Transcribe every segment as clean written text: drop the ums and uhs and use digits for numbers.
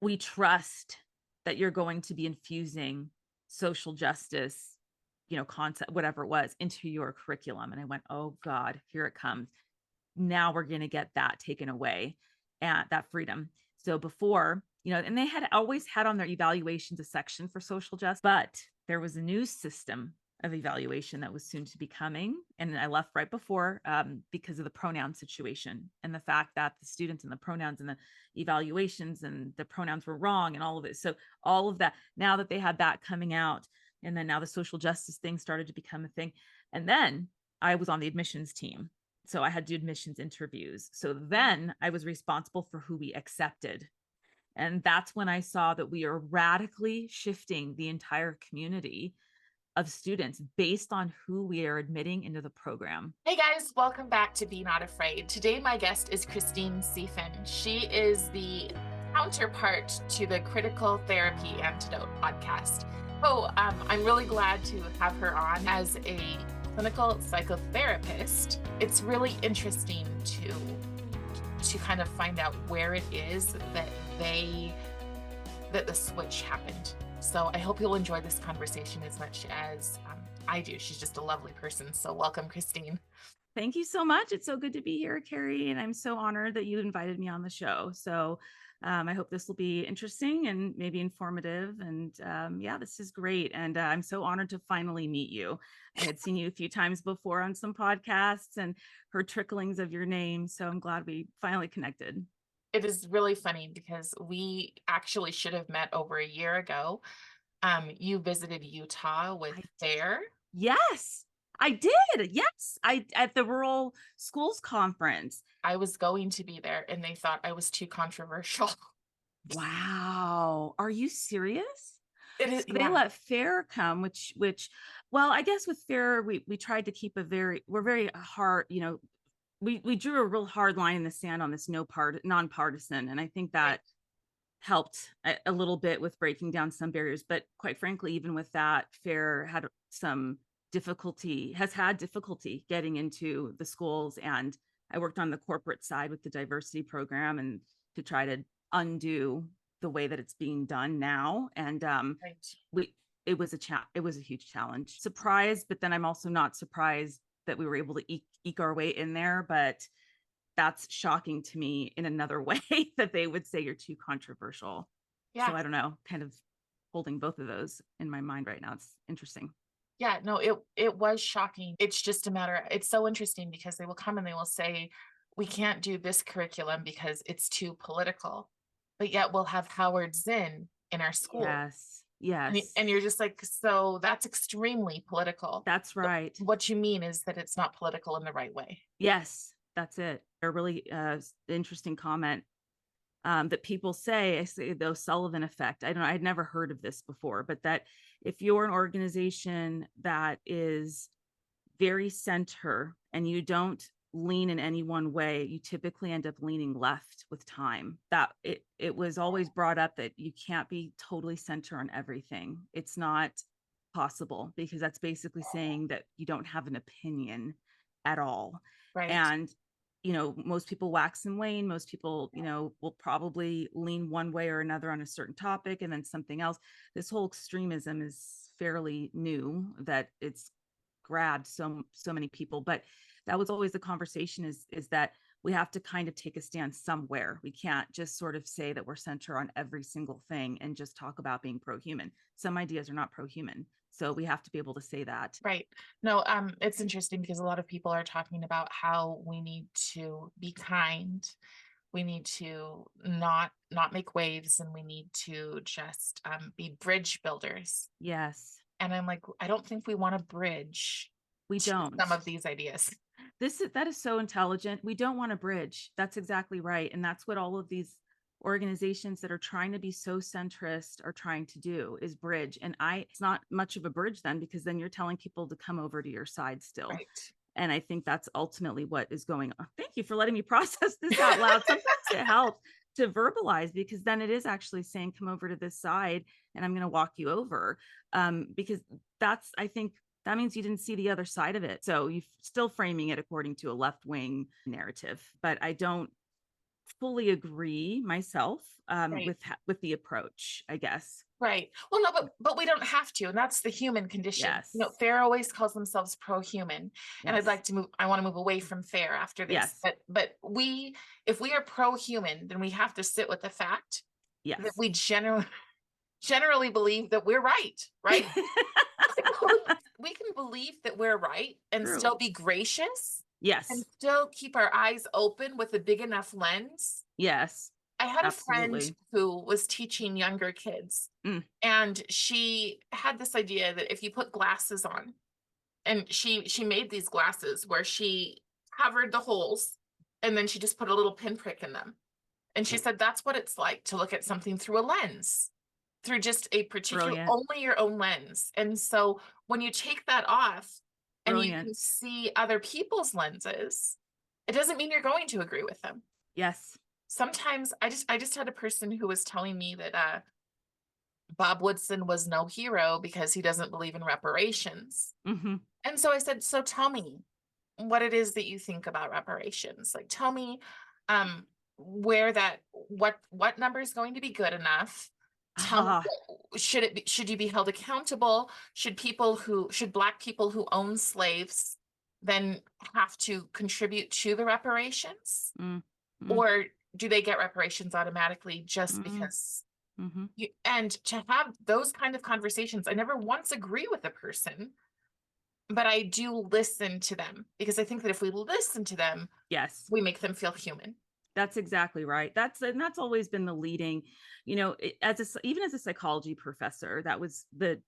we trust that you're going to be infusing social justice, concept, whatever it was, into your curriculum. And I went, oh God, here it comes. Now we're going to get that taken away, and that freedom. So before, and they had always had on their evaluations a section for social justice, but there was a new system of evaluation that was soon to be coming. And I left right before because of the pronoun situation and the fact that the students and the pronouns and the evaluations and the pronouns were wrong and all of it. So all of that, now that they had that coming out, and then now the social justice thing started to become a thing. And then I was on the admissions team. So I had to do admissions interviews. So then I was responsible for who we accepted. And that's when I saw that we are radically shifting the entire community of students based on who we are admitting into the program. Hey guys, welcome back to Be Not Afraid. Today my guest is Christine Seifen. She is the counterpart to the Critical Therapy Antidote podcast. I'm really glad to have her on as a clinical psychotherapist. It's really interesting to kind of find out where it is that the switch happened. So I hope you'll enjoy this conversation as much as I do. She's just a lovely person. So welcome, Christine. Thank you so much. It's so good to be here, Carrie. And I'm so honored that you invited me on the show. So I hope this will be interesting and maybe informative. And this is great. And I'm so honored to finally meet you. I had seen you a few times before on some podcasts and heard tricklings of your name. So I'm glad we finally connected. It is really funny because we actually should have met over a year ago. You visited Utah with FAIR. Yes, I did. Yes, I at the Rural Schools Conference. I was going to be there and they thought I was too controversial. Wow. Are you serious? It is, So they let FAIR come, well, I guess with FAIR, we tried to keep we're very hard, we drew a real hard line in the sand on this nonpartisan. And I think that helped a little bit with breaking down some barriers. But quite frankly, even with that, FAIR had has had difficulty getting into the schools. And I worked on the corporate side with the diversity program and to try to undo the way that it's being done now. And it was a huge challenge. Surprised, but then I'm also not surprised that we were able to eke our way in there. But that's shocking to me in another way that they would say you're too controversial. Yeah. So I don't know, kind of holding both of those in my mind right now. It's interesting. Yeah, no, it was shocking. It's just a matter, it's so interesting because they will come and they will say, we can't do this curriculum because it's too political, but yet we'll have Howard Zinn in our school. Yes. Yes. And you're just like, so that's extremely political. That's right. What you mean is that it's not political in the right way. Yes, that's it. A really interesting comment that people say, I say the Sullivan effect. I'd never heard of this before, but that if you're an organization that is very center and you don't lean in any one way, you typically end up leaning left with time. That it was always brought up that you can't be totally center on everything. It's not possible because that's basically saying that you don't have an opinion at all. Right. And most people wax and wane. Most people, will probably lean one way or another on a certain topic and then something else. This whole extremism is fairly new, that it's grabbed so many people. But that was always the conversation, is that we have to kind of take a stand somewhere. We can't just sort of say that we're center on every single thing and just talk about being pro-human. Some ideas are not pro-human. So we have to be able to say that. Right. No, it's interesting because a lot of people are talking about how we need to be kind. We need to not make waves, and we need to just be bridge builders. Yes. And I'm like, I don't think we want to bridge. We don't. Some of these ideas. That is so intelligent. We don't want to bridge. That's exactly right. And that's what all of these organizations that are trying to be so centrist are trying to do, is bridge. And it's not much of a bridge then, because then you're telling people to come over to your side still. Right. And I think that's ultimately what is going on. Thank you for letting me process this out loud. Sometimes it helps to verbalize, because then it is actually saying, come over to this side and I'm going to walk you over. Because I think that means you didn't see the other side of it. So you're still framing it according to a left-wing narrative. But I don't fully agree myself Right. with the approach, I guess. Right. Well, no, but we don't have to, and that's the human condition. Yes. FAIR always calls themselves pro-human, and I'd Yes. like to move. I want to move away from FAIR after this. Yes. But if we are pro-human, then we have to sit with the fact that Yes. we generally believe that we're right. Right. We can believe that we're right and True. still be gracious and Yes. still keep our eyes open with a big enough lens. Yes. I had a friend Absolutely. who was teaching younger kids, Mm. and she had this idea that if you put glasses on, and she made these glasses where she covered the holes and then she just put a little pinprick in them. And she said that's what it's like to look at something through a lens, through just a particular, Brilliant. only your own lens. And so when you take that off and you can Brilliant. see other people's lenses, it doesn't mean you're going to agree with them. Yes. Sometimes I just had a person who was telling me that Bob Woodson was no hero because he doesn't believe in reparations. Hmm. And so I said, so tell me what it is that you think about reparations. Like, tell me where that what number is going to be good enough. Tell me, Ah, should you be held accountable? Should Black people who own slaves then have to contribute to the reparations? mm, mm, Or do they get reparations automatically just mm, because hmm. and to have those kind of conversations, I never once agree with a person, but I do listen to them because I think that if we listen to them, Yes. we make them feel human. That's exactly right. That's always been the leading, even as a psychology professor, that was the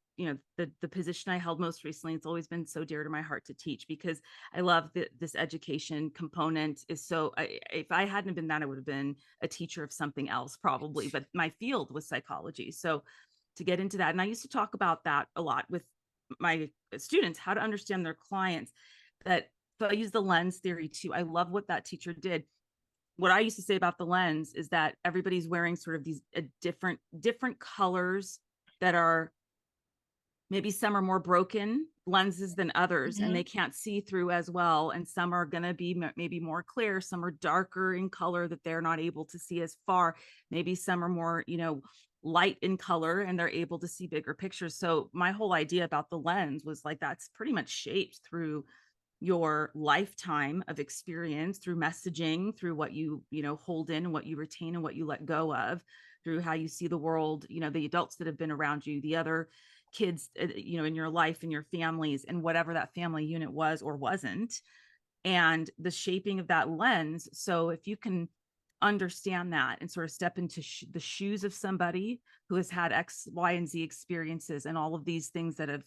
position I held most recently. It's always been so dear to my heart to teach because I love that this education component is so. If I hadn't been that, I would have been a teacher of something else probably. But my field was psychology, so to get into that, and I used to talk about that a lot with my students, how to understand their clients. That so I use the lens theory too. I love what that teacher did. What I used to say about the lens is that everybody's wearing sort of these different colors that are maybe some are more broken lenses than others and Mhm. they can't see through as well, and some are going to be maybe more clear, some are darker in color that they're not able to see as far, maybe some are more light in color and they're able to see bigger pictures. So my whole idea about the lens was like that's pretty much shaped through your lifetime of experience, through messaging, through what you hold in and what you retain and what you let go of, through how you see the world, the adults that have been around you, the other kids, in your life and your families and whatever that family unit was or wasn't, and the shaping of that lens. So if you can understand that and sort of step into the shoes of somebody who has had X, Y, and Z experiences and all of these things that have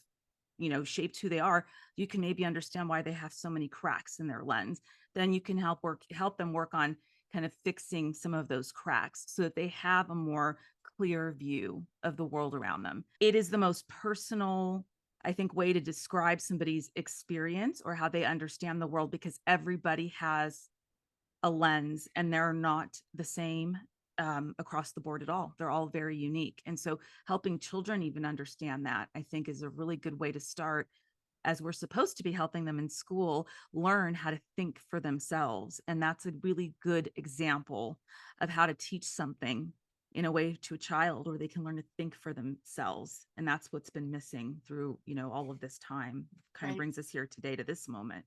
shaped who they are, you can maybe understand why they have so many cracks in their lens. Then you can help them work on kind of fixing some of those cracks so that they have a more clear view of the world around them. It is the most personal, I think, way to describe somebody's experience or how they understand the world, because everybody has a lens and they're not the same across the board at all. They're all very unique. And so helping children even understand that, I think, is a really good way to start, as we're supposed to be helping them in school learn how to think for themselves. And that's a really good example of how to teach something in a way to a child where they can learn to think for themselves. And that's what's been missing through, all of this time. Kind of Right. brings us here today to this moment.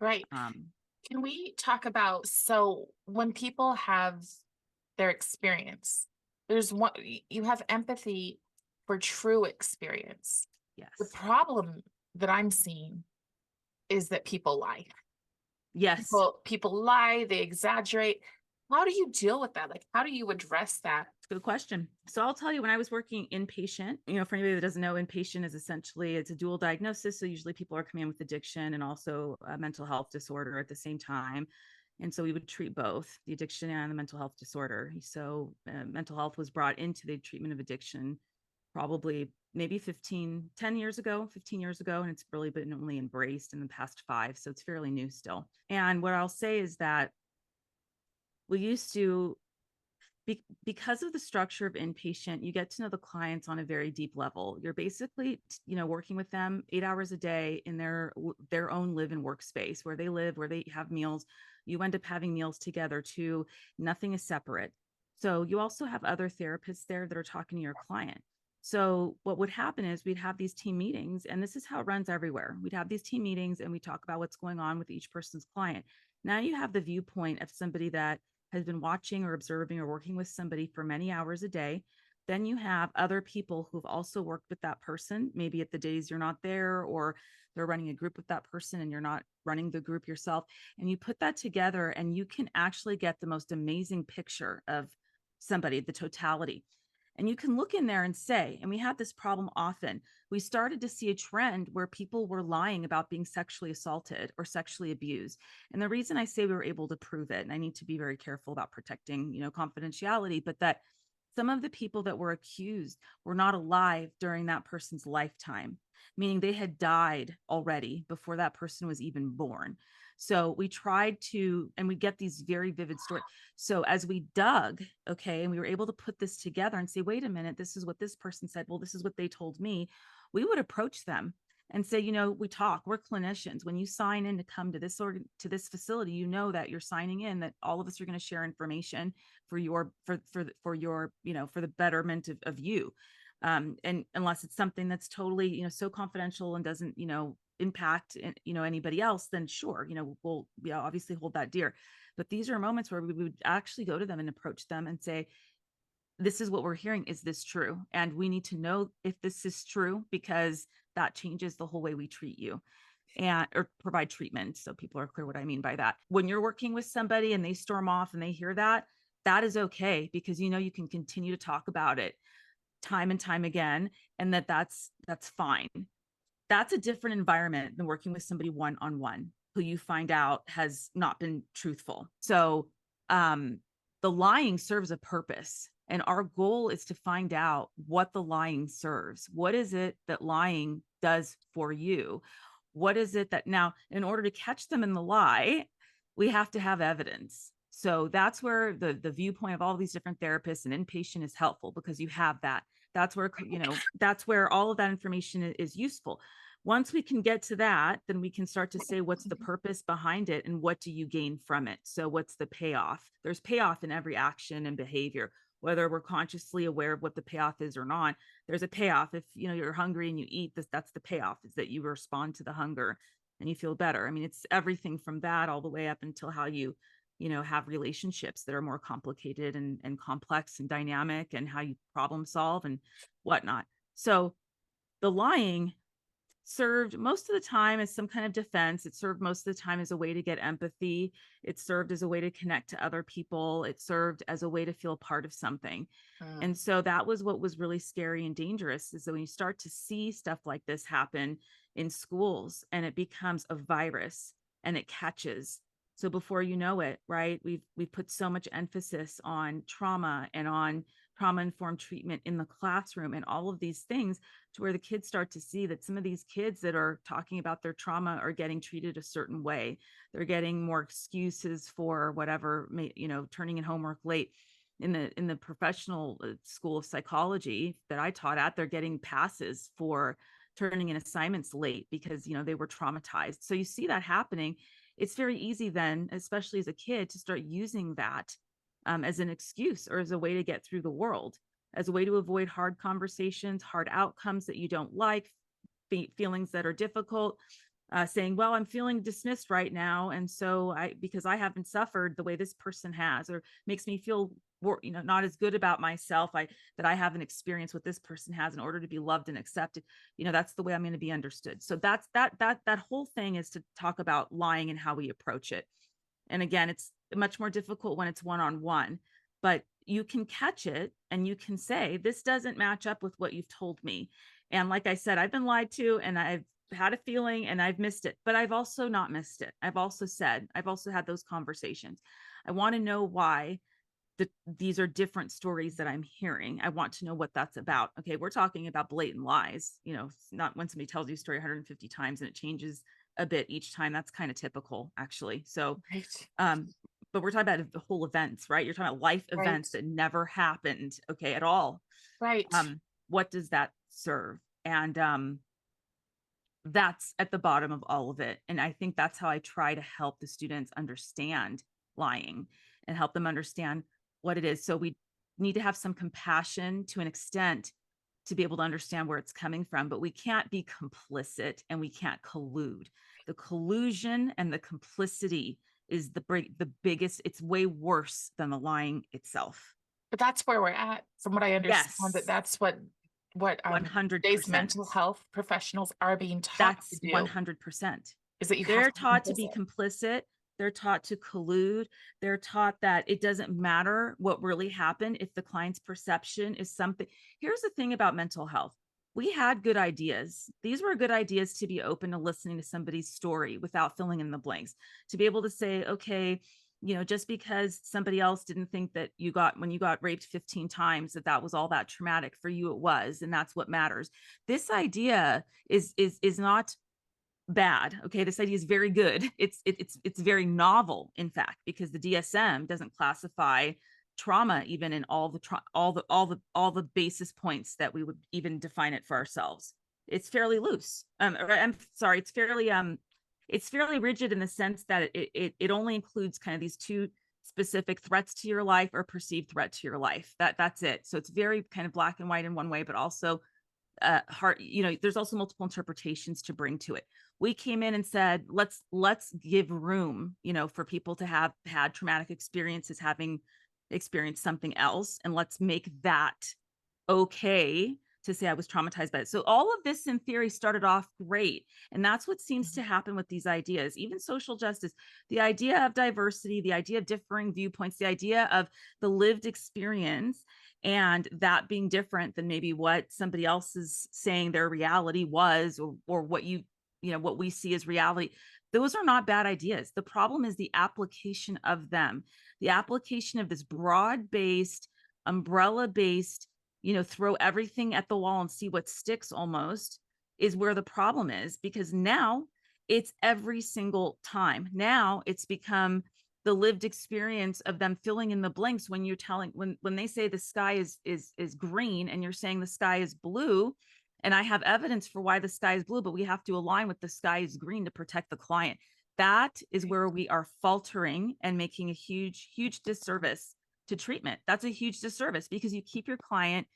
Right. Um, Can we talk about, so when people have their experience, there's one, you have empathy for true experience. The yes. problem that I'm seeing is that people lie. Yes. People lie, they exaggerate. How do you deal with that? Like, how do you address that? Good question. So I'll tell you, when I was working inpatient, for anybody that doesn't know, inpatient is essentially, it's a dual diagnosis. So usually people are coming in with addiction and also a mental health disorder at the same time. And so we would treat both the addiction and the mental health disorder. So mental health was brought into the treatment of addiction probably maybe 10 years ago, 15 years ago. And it's really been only embraced in the past 5. So it's fairly new still. And what I'll say is that we used to, because of the structure of inpatient, you get to know the clients on a very deep level. You're basically, working with them 8 hours a day in their own live and workspace, where they live, where they have meals. You end up having meals together too. Nothing is separate. So you also have other therapists there that are talking to your client. So what would happen is we'd have these team meetings, and this is how it runs everywhere. We'd have these team meetings and we talk about what's going on with each person's client. Now you have the viewpoint of somebody that has been watching or observing or working with somebody for many hours a day. Then you have other people who've also worked with that person, maybe at the days you're not there, or they're running a group with that person and you're not running the group yourself. And you put that together and you can actually get the most amazing picture of somebody, the totality. And you can look in there and say, and we had this problem often, we started to see a trend where people were lying about being sexually assaulted or sexually abused. And the reason I say we were able to prove it, and I need to be very careful about protecting, confidentiality, but that some of the people that were accused were not alive during that person's lifetime, meaning they had died already before that person was even born. So we tried to, and we get these very vivid stories. So as we dug, okay, and we were able to put this together and say, wait a minute, this is what this person said. Well, this is what they told me. We would approach them and say, we talk, we're clinicians. When you sign in to come to this to this facility, you know that you're signing in, that all of us are going to share information for your, for your, for the betterment of you. And unless it's something that's totally, so confidential and doesn't, impact, anybody else, then sure, we'll obviously hold that dear. But these are moments where we would actually go to them and approach them and say, this is what we're hearing. Is this true? And we need to know if this is true, because that changes the whole way we treat you and or provide treatment. So people are clear what I mean by that. When you're working with somebody and they storm off and they hear that, that is okay, because you can continue to talk about it time and time again, and that's fine. That's a different environment than working with somebody one-on-one who you find out has not been truthful. So the lying serves a purpose. And our goal is to find out what the lying serves. What is it that lying does for you? What is it that now, in order to catch them in the lie, we have to have evidence. So that's where the viewpoint of all of these different therapists and inpatient is helpful, because you have that. That's where, that's where all of that information is useful. Once we can get to that, then we can start to say, what's the purpose behind it and what do you gain from it? So what's the payoff? There's payoff in every action and behavior, whether we're consciously aware of what the payoff is or not. There's a payoff. If you're hungry and you eat this, that's the payoff, is that you respond to the hunger and you feel better. I mean, it's everything from that all the way up until how you have relationships that are more complicated and complex and dynamic, and how you problem solve and whatnot. So the lying served most of the time as some kind of defense. It served most of the time as a way to get empathy. It served as a way to connect to other people. It served as a way to feel part of something. And so that was what was really scary and dangerous, is that when you start to see stuff like this happen in schools and it becomes a virus and it catches. So before you know it, right, we've put so much emphasis on trauma and on trauma-informed treatment in the classroom and all of these things, to where the kids start to see that some of these kids that are talking about their trauma are getting treated a certain way. They're getting more excuses for whatever, turning in homework late. In the professional school of psychology that I taught at, they're getting passes for turning in assignments late because, they were traumatized. So you see that happening. It's very easy then, especially as a kid, to start using that as an excuse or as a way to get through the world, as a way to avoid hard conversations, hard outcomes that you don't like, feelings that are difficult, saying, well, I'm feeling dismissed right now. And so because I haven't suffered the way this person has, or makes me feel, not as good about myself, that I haven't experienced what this person has, in order to be loved and accepted, that's the way I'm going to be understood. So that's that whole thing is to talk about lying and how we approach it. And again, it's much more difficult when it's one-on-one, but you can catch it and you can say, this doesn't match up with what you've told me. And like I said, I've been lied to and I've had a feeling and I've missed it, but I've also not missed it. I've also had those conversations. I want to know why these are different stories that I'm hearing. I want to know what that's about. Okay, we're talking about blatant lies. It's not when somebody tells you a story 150 times and it changes a bit each time. That's kind of typical, actually. So, Right. but we're talking about the whole events, right? You're talking about life events that never happened, okay, at all. Right. What does that serve? And that's at the bottom of all of it. And I think that's how I try to help the students understand lying and help them understand what it is. So we need to have some compassion to an extent to be able to understand where it's coming from, but we can't be complicit and we can't collude. The collusion and the complicity is the biggest, it's way worse than the lying itself. But that's where we're at, from what I understand, that Yes, that's what today's mental 100%. health professionals are being taught to That's do, 100%. is that you have They're to be taught to be complicit. complicit. They're taught to collude. They're taught that it doesn't matter what really happened if the client's perception is something. Here's the thing about mental health. We had good ideas. These were good ideas to be open to listening to somebody's story without filling in the blanks, to be able to say, okay, just because somebody else didn't think that when you got raped 15 times, that was all that traumatic for you, it was, and that's what matters. This idea is not bad. Okay, this idea is very good. It's very novel, in fact, because the DSM doesn't classify trauma even in all the basis points that we would even define it for ourselves. It's fairly loose. I'm sorry, it's fairly rigid in the sense that it only includes kind of these two specific threats to your life or perceived threat to your life. That's it. So it's very kind of black and white in one way, but also hard, there's also multiple interpretations to bring to it. We came in and said, let's give room, for people to have had traumatic experiences, having experienced something else, and let's make that okay to say I was traumatized by it. So all of this in theory started off great. And that's what seems to happen with these ideas, even social justice, the idea of diversity, the idea of differing viewpoints, the idea of the lived experience, and that being different than maybe what somebody else is saying their reality was, or what what we see as reality. Those are not bad ideas. The problem is the application of them, the application of this broad-based, umbrella-based, throw everything at the wall and see what sticks almost, is where the problem is, because now it's every single time. Now it's become the lived experience of them filling in the blanks when you're telling, when they say the sky is green and you're saying the sky is blue, and I have evidence for why the sky is blue, but we have to align with the sky is green to protect the client. That is where we are faltering and making a huge, huge disservice to treatment. That's a huge disservice, because you keep your client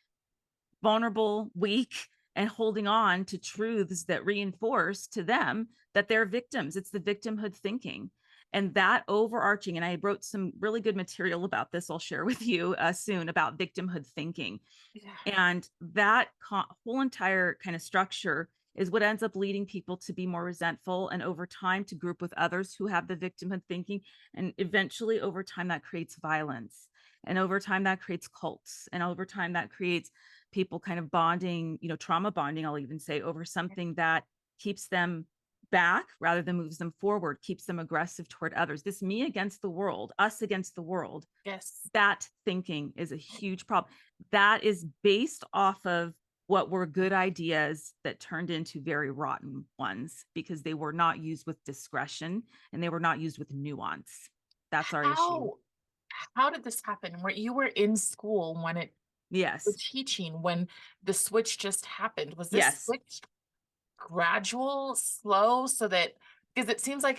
vulnerable, weak, and holding on to truths that reinforce to them that they're victims. It's the victimhood thinking. And that overarching, and I wrote some really good material about this, I'll share with you soon, about victimhood thinking. Yeah. And that whole entire kind of structure is what ends up leading people to be more resentful, and over time to group with others who have the victimhood thinking. And eventually over time that creates violence, and over time that creates cults, and over time that creates people kind of bonding, trauma bonding, I'll even say, over something that keeps them back rather than moves them forward, keeps them aggressive toward others. This me against the world, us against the world. Yes. That thinking is a huge problem. That is based off of what were good ideas that turned into very rotten ones, because they were not used with discretion and they were not used with nuance. That's our issue. How did this happen? Where you were in school when it was Yes. teaching, when the switch just happened? Was this Yes. switch gradual, slow, so that, because it seems like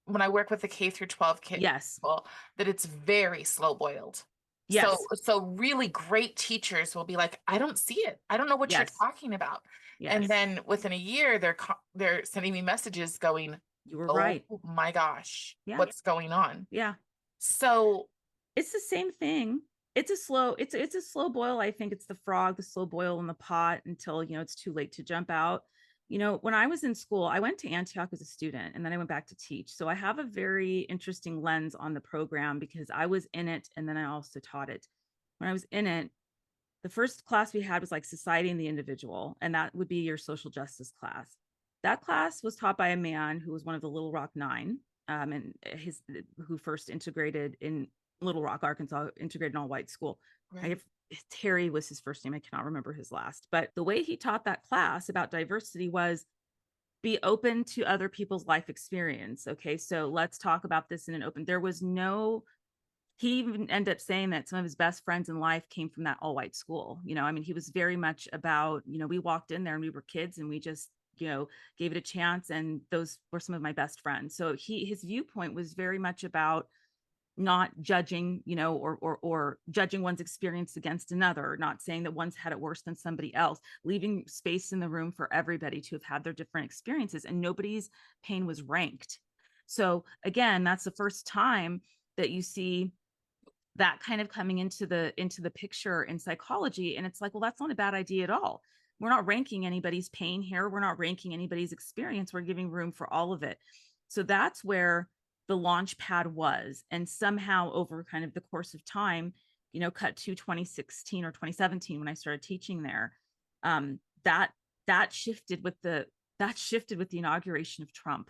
when I work with the K through 12 kid Yes. people, that it's very slow boiled. So Yes. so really great teachers will be like, I don't see it. I don't know what you're Yes. talking about. And Yes. then within a year, they're sending me messages going, You were oh right. my gosh, Yeah. what's going on? Yeah. So It's the same thing. It's a slow boil. I think it's the frog, the slow boil in the pot until, it's too late to jump out. When I was in school, I went to Antioch as a student and then I went back to teach. So I have a very interesting lens on the program because I was in it and then I also taught it. When I was in it, the first class we had was like society and the individual, and that would be your social justice class. That class was taught by a man who was one of the Little Rock Nine, and who first integrated in Little Rock, Arkansas, integrated an all-white school. right. Terry was his first name. I cannot remember his last. But the way he taught that class about diversity was be open to other people's life experience. Okay, so let's talk about this in an open. There was no, he even ended up saying that some of his best friends in life came from that all white school. I mean, he was very much about, we walked in there and we were kids and we just, gave it a chance. And those were some of my best friends. So his viewpoint was very much about not judging, or judging one's experience against another, not saying that one's had it worse than somebody else, leaving space in the room for everybody to have had their different experiences, and nobody's pain was ranked. So again, that's the first time that you see that kind of coming into the picture in psychology. And it's like, well, that's not a bad idea at all. We're not ranking anybody's pain here. We're not ranking anybody's experience. We're giving room for all of it. So that's where the launch pad was. And somehow over kind of the course of time, cut to 2016 or 2017 when I started teaching there, that shifted with the inauguration of Trump.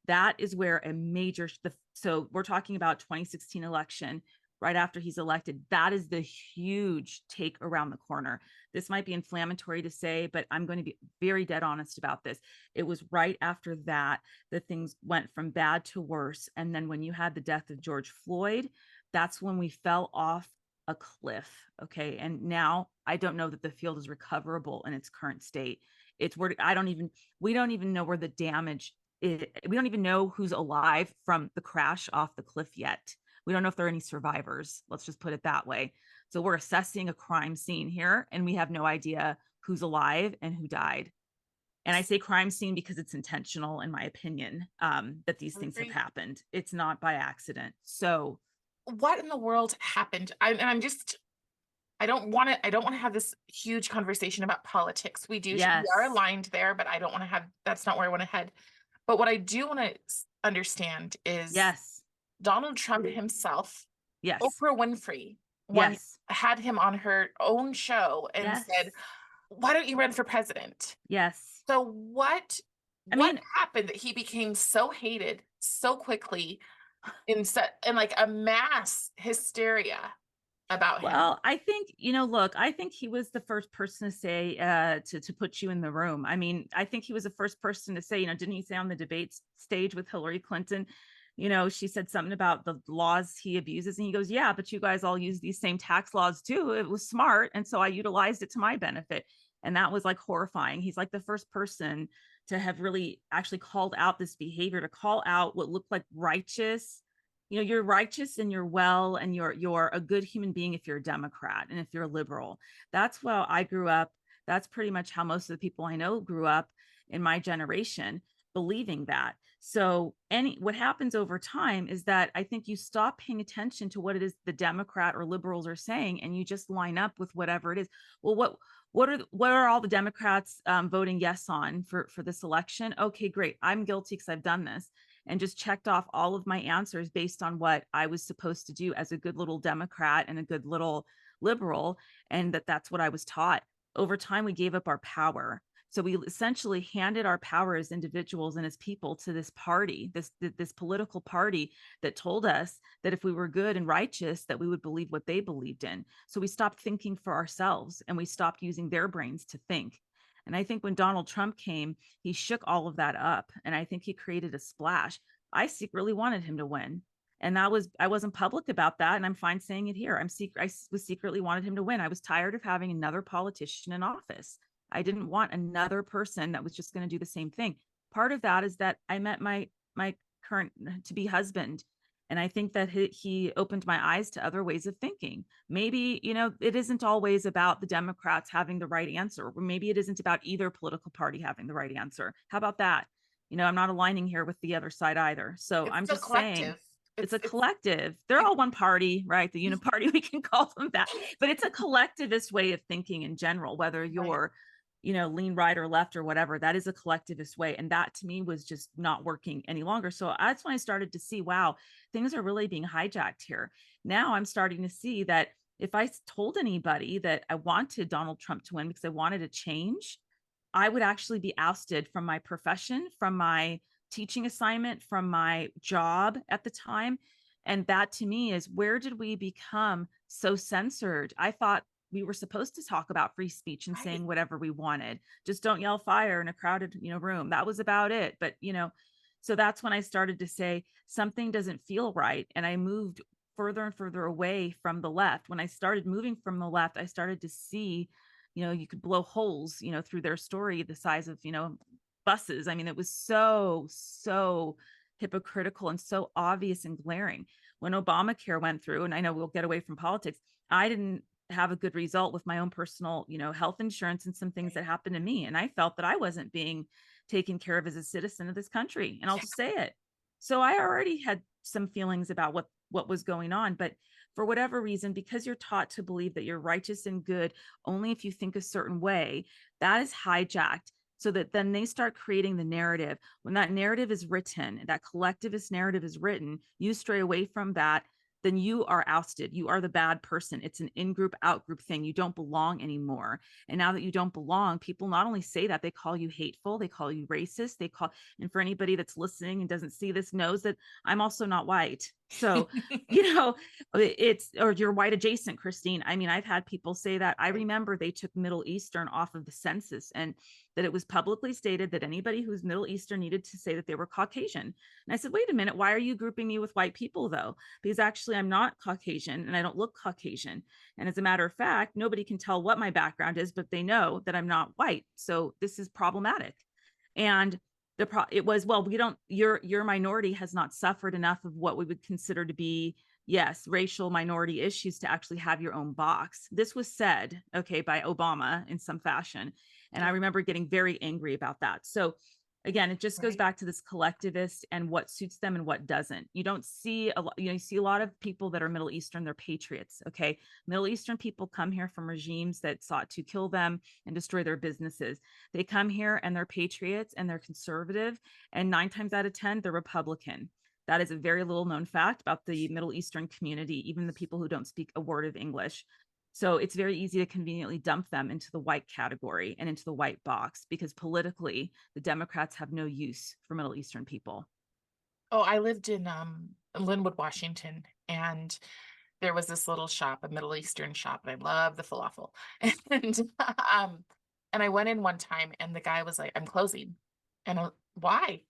That is where a major, so we're talking about 2016 election, right after he's elected. That is the huge take around the corner. This might be inflammatory to say, but I'm going to be very dead honest about this. It was right after that things went from bad to worse. And then when you had the death of George Floyd, that's when we fell off a cliff. Okay. And now I don't know that the field is recoverable in its current state. It's where we don't even know where the damage is. We don't even know who's alive from the crash off the cliff yet. We don't know if there are any survivors. Let's just put it that way. So we're assessing a crime scene here, and we have no idea who's alive and who died. And I say crime scene because it's intentional, in my opinion, that these things have happened. It's not by accident. So what in the world happened? I don't want to have this huge conversation about politics. We are aligned there, but I don't want to have, that's not where I want to head. But what I do want to understand is Donald Trump himself, Oprah Winfrey had him on her own show and said, why don't you run for president? So what happened that he became so hated so quickly in like a mass hysteria about him? Well, I think, I think he was the first person to say, to put you in the room. I mean, I think he was the first person to say, didn't he say on the debate stage with Hillary Clinton, she said something about the laws he abuses, and he goes, yeah, but you guys all use these same tax laws too. It was smart. And so I utilized it to my benefit. And that was like horrifying. He's like the first person to have really actually called out this behavior, to call out what looked like righteous. You're righteous and you're well, and you're a good human being if you're a Democrat and if you're a liberal. That's how I grew up. That's pretty much how most of the people I know grew up in my generation, believing that. So what happens over time is that I think you stop paying attention to what it is the Democrat or liberals are saying, and you just line up with whatever it is. Well, what are all the Democrats voting yes on for this election? Okay, great. I'm guilty because I've done this, and just checked off all of my answers based on what I was supposed to do as a good little Democrat and a good little liberal. And that's what I was taught. Over time, we gave up our power. So we essentially handed our power as individuals and as people to this party, this political party that told us that if we were good and righteous, that we would believe what they believed in. So we stopped thinking for ourselves, and we stopped using their brains to think. And I think when Donald Trump came, he shook all of that up. And I think he created a splash. I secretly wanted him to win. And I wasn't public about that. And I'm fine saying it here. I was secretly wanted him to win. I was tired of having another politician in office. I didn't want another person that was just going to do the same thing. Part of that is that I met my current to be husband. And I think that he opened my eyes to other ways of thinking. Maybe, it isn't always about the Democrats having the right answer, or maybe it isn't about either political party having the right answer. How about that? I'm not aligning here with the other side either. So I'm just saying it's a collective. They're all one party, right? The uniparty, we can call them that, but it's a collectivist way of thinking in general, whether you're, lean right or left or whatever. That is a collectivist way. And that to me was just not working any longer. So that's when I started to see, wow, things are really being hijacked here. Now I'm starting to see that if I told anybody that I wanted Donald Trump to win because I wanted a change, I would actually be ousted from my profession, from my teaching assignment, from my job at the time. And that to me is, where did we become so censored? I thought we were supposed to talk about free speech and saying whatever we wanted. Just don't yell fire in a crowded, room. That was about it. But, so that's when I started to say something doesn't feel right. And I moved further and further away from the left. When I started moving from the left, I started to see, you could blow holes, through their story, the size of, buses. I mean, it was so hypocritical and so obvious and glaring. When Obamacare went through, and I know we'll get away from politics, I didn't have a good result with my own personal, health insurance and some things that happened to me. And I felt that I wasn't being taken care of as a citizen of this country. And I'll Yeah. just say it. So I already had some feelings about what was going on. But for whatever reason, because you're taught to believe that you're righteous and good only if you think a certain way, that is hijacked so that then they start creating the narrative. When that narrative is written, that collectivist narrative is written, you stray away from that, then you are ousted. You are the bad person. It's an in-group, out-group thing. You don't belong anymore. And now that you don't belong, people not only say that, they call you hateful, they call you racist, and for anybody that's listening and doesn't see this knows that I'm also not white. So, or you're white adjacent, Christine. I mean, I've had people say that. I remember they took Middle Eastern off of the census, and that it was publicly stated that anybody who's Middle Eastern needed to say that they were Caucasian. And I said, wait a minute, why are you grouping me with white people though? Because actually I'm not Caucasian and I don't look Caucasian. And as a matter of fact, nobody can tell what my background is, but they know that I'm not white. So this is problematic. And it was, well, your minority has not suffered enough of what we would consider to be, yes, racial minority issues to actually have your own box. This was said, okay, by Obama in some fashion. And I remember getting very angry about that. So again, it just goes Right. back to this collectivist and what suits them and what doesn't. You don't see a lot, you see a lot of people that are Middle Eastern, they're patriots. Okay. Middle Eastern people come here from regimes that sought to kill them and destroy their businesses. They come here and they're patriots and they're conservative. And 9 times out of 10, they're Republican. That is a very little known fact about the Middle Eastern community, even the people who don't speak a word of English. So it's very easy to conveniently dump them into the white category and into the white box because politically, the Democrats have no use for Middle Eastern people. Oh, I lived in Linwood, Washington, and there was this little shop, a Middle Eastern shop, and I love the falafel. And and I went in one time and the guy was like, I'm closing. And why?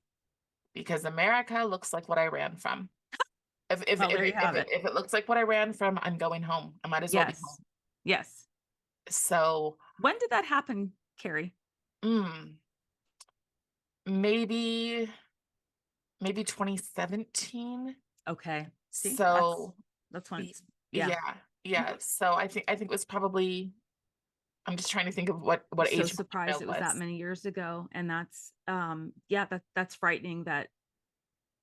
Because America looks like what I ran from. Well, there you have it. If it looks like what I ran from, I'm going home. I might as well be Yes. home. Yes. So When did that happen, Carrie? mm, maybe 2017. Okay. See, So that's when it's, yeah. yeah, yeah. So I think it was probably, I'm just trying to think of what I'm so age my surprised child it was that was. many years ago. And that's yeah, that's frightening that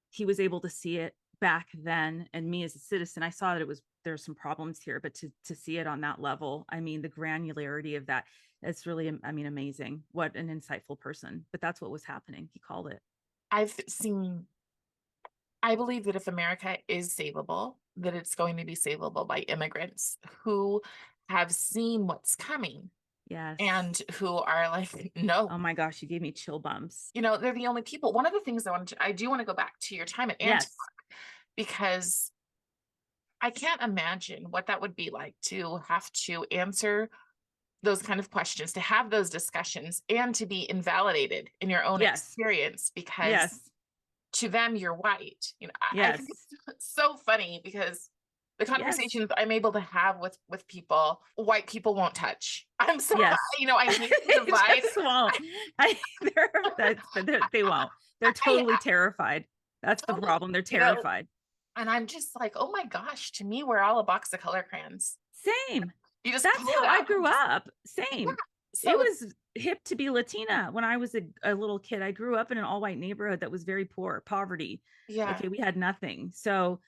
he was able to see it back then. And me as a citizen, I saw that there's some problems here, but to see it on that level, I mean, the granularity of that, it's really, I mean, amazing. What an insightful person. But that's what was happening. He called it. I've seen, I believe that if America is savable, that it's going to be savable by immigrants who have seen what's coming Yes. and who are like, no, Oh my gosh, you gave me chill bumps. they're the only people. One of the things I do want to go back to your time at Antioch, Yes. because I can't imagine what that would be like to have to answer those kind of questions, to have those discussions, and to be invalidated in your own Yes. experience because Yes. to them you're white. I think Yes. it's so funny because the Yes. conversations I'm able to have with people, white people won't touch. I'm so Yes. I hate the They divide. just won't. They won't. They're I totally terrified. That's the totally, problem. They're terrified. and I'm just like, oh my gosh, to me, we're all a box of color crayons. Same. You just That's pull it how I out grew and just, up. yeah. Same. It So was hip to be Latina when I was a little kid. I grew up in an all white neighborhood that was very poor, poverty. yeah, Okay, we had nothing. So,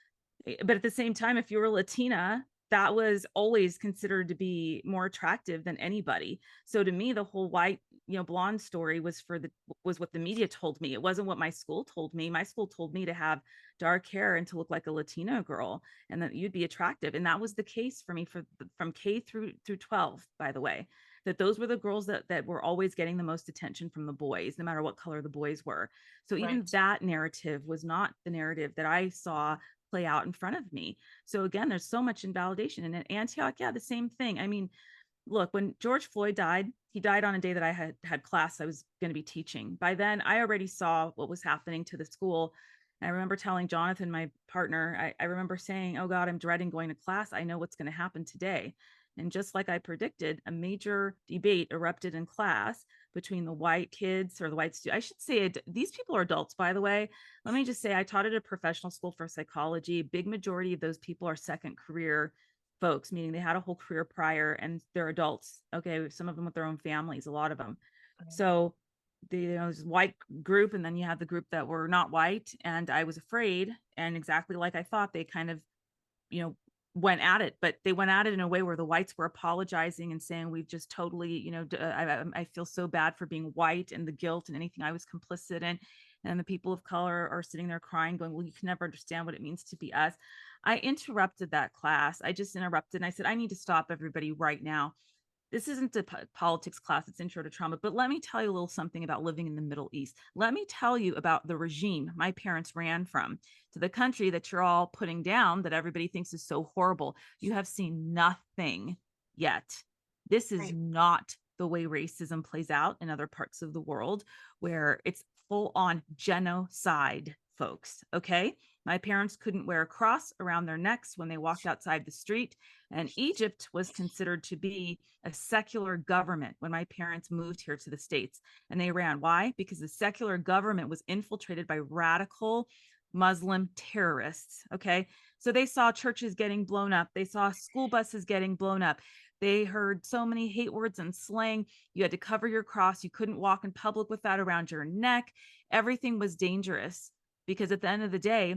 but at the same time, if you were Latina, that was always considered to be more attractive than anybody. So to me, the whole white, blonde story was what the media told me. It wasn't what my school told me. My school told me to have dark hair and to look like a Latina girl and that you'd be attractive. And that was the case for me from K through 12, by the way, that those were the girls that were always getting the most attention from the boys, no matter what color the boys were. So even right. that narrative was not the narrative that I saw play out in front of me. So again, there's so much invalidation. And in Antioch, yeah, the same thing. I mean, look, when George Floyd died, he died on a day that I had class I was going to be teaching. By then, I already saw what was happening to the school. And I remember telling Jonathan, my partner, I remember saying, oh God, I'm dreading going to class. I know what's going to happen today. And just like I predicted, a major debate erupted in class between the white kids, or the white students. I should say these people are adults, by the way. Let me just say, I taught at a professional school for psychology. Big majority of those people are second career folks, meaning they had a whole career prior and they're adults. Okay. Some of them with their own families, a lot of them. So this white group, and then you have the group that were not white. And I was afraid, and exactly like I thought, they kind of, went at it, but they went at it in a way where the whites were apologizing and saying, we've just totally, I feel so bad for being white and the guilt and anything I was complicit in. And the people of color are sitting there crying, going, well, you can never understand what it means to be us. I interrupted that class. I just interrupted and I said, I need to stop everybody right now. This isn't a politics class, it's intro to trauma, but let me tell you a little something about living in the Middle East. Let me tell you about the regime my parents ran from, to the country that you're all putting down, that everybody thinks is so horrible. You have seen nothing yet. This is not the way racism plays out in other parts of the world, where it's full on genocide, folks. Okay. My parents couldn't wear a cross around their necks when they walked outside the street. And Egypt was considered to be a secular government when my parents moved here to the States. And they ran. Why? Because the secular government was infiltrated by radical Muslim terrorists. Okay. So they saw churches getting blown up. They saw school buses getting blown up. They heard so many hate words and slang. You had to cover your cross. You couldn't walk in public with that around your neck. Everything was dangerous, because at the end of the day,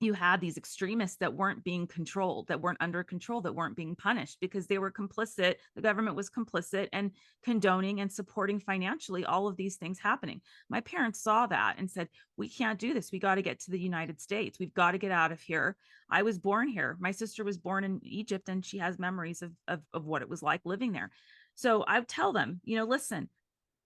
you had these extremists that weren't being controlled, that weren't under control, that weren't being punished because they were complicit. The government was complicit and condoning and supporting financially all of these things happening. My parents saw that and said, we can't do this. We got to get to the United States. We've got to get out of here. I was born here. My sister was born in Egypt, and she has memories of what it was like living there. So I would tell them, listen,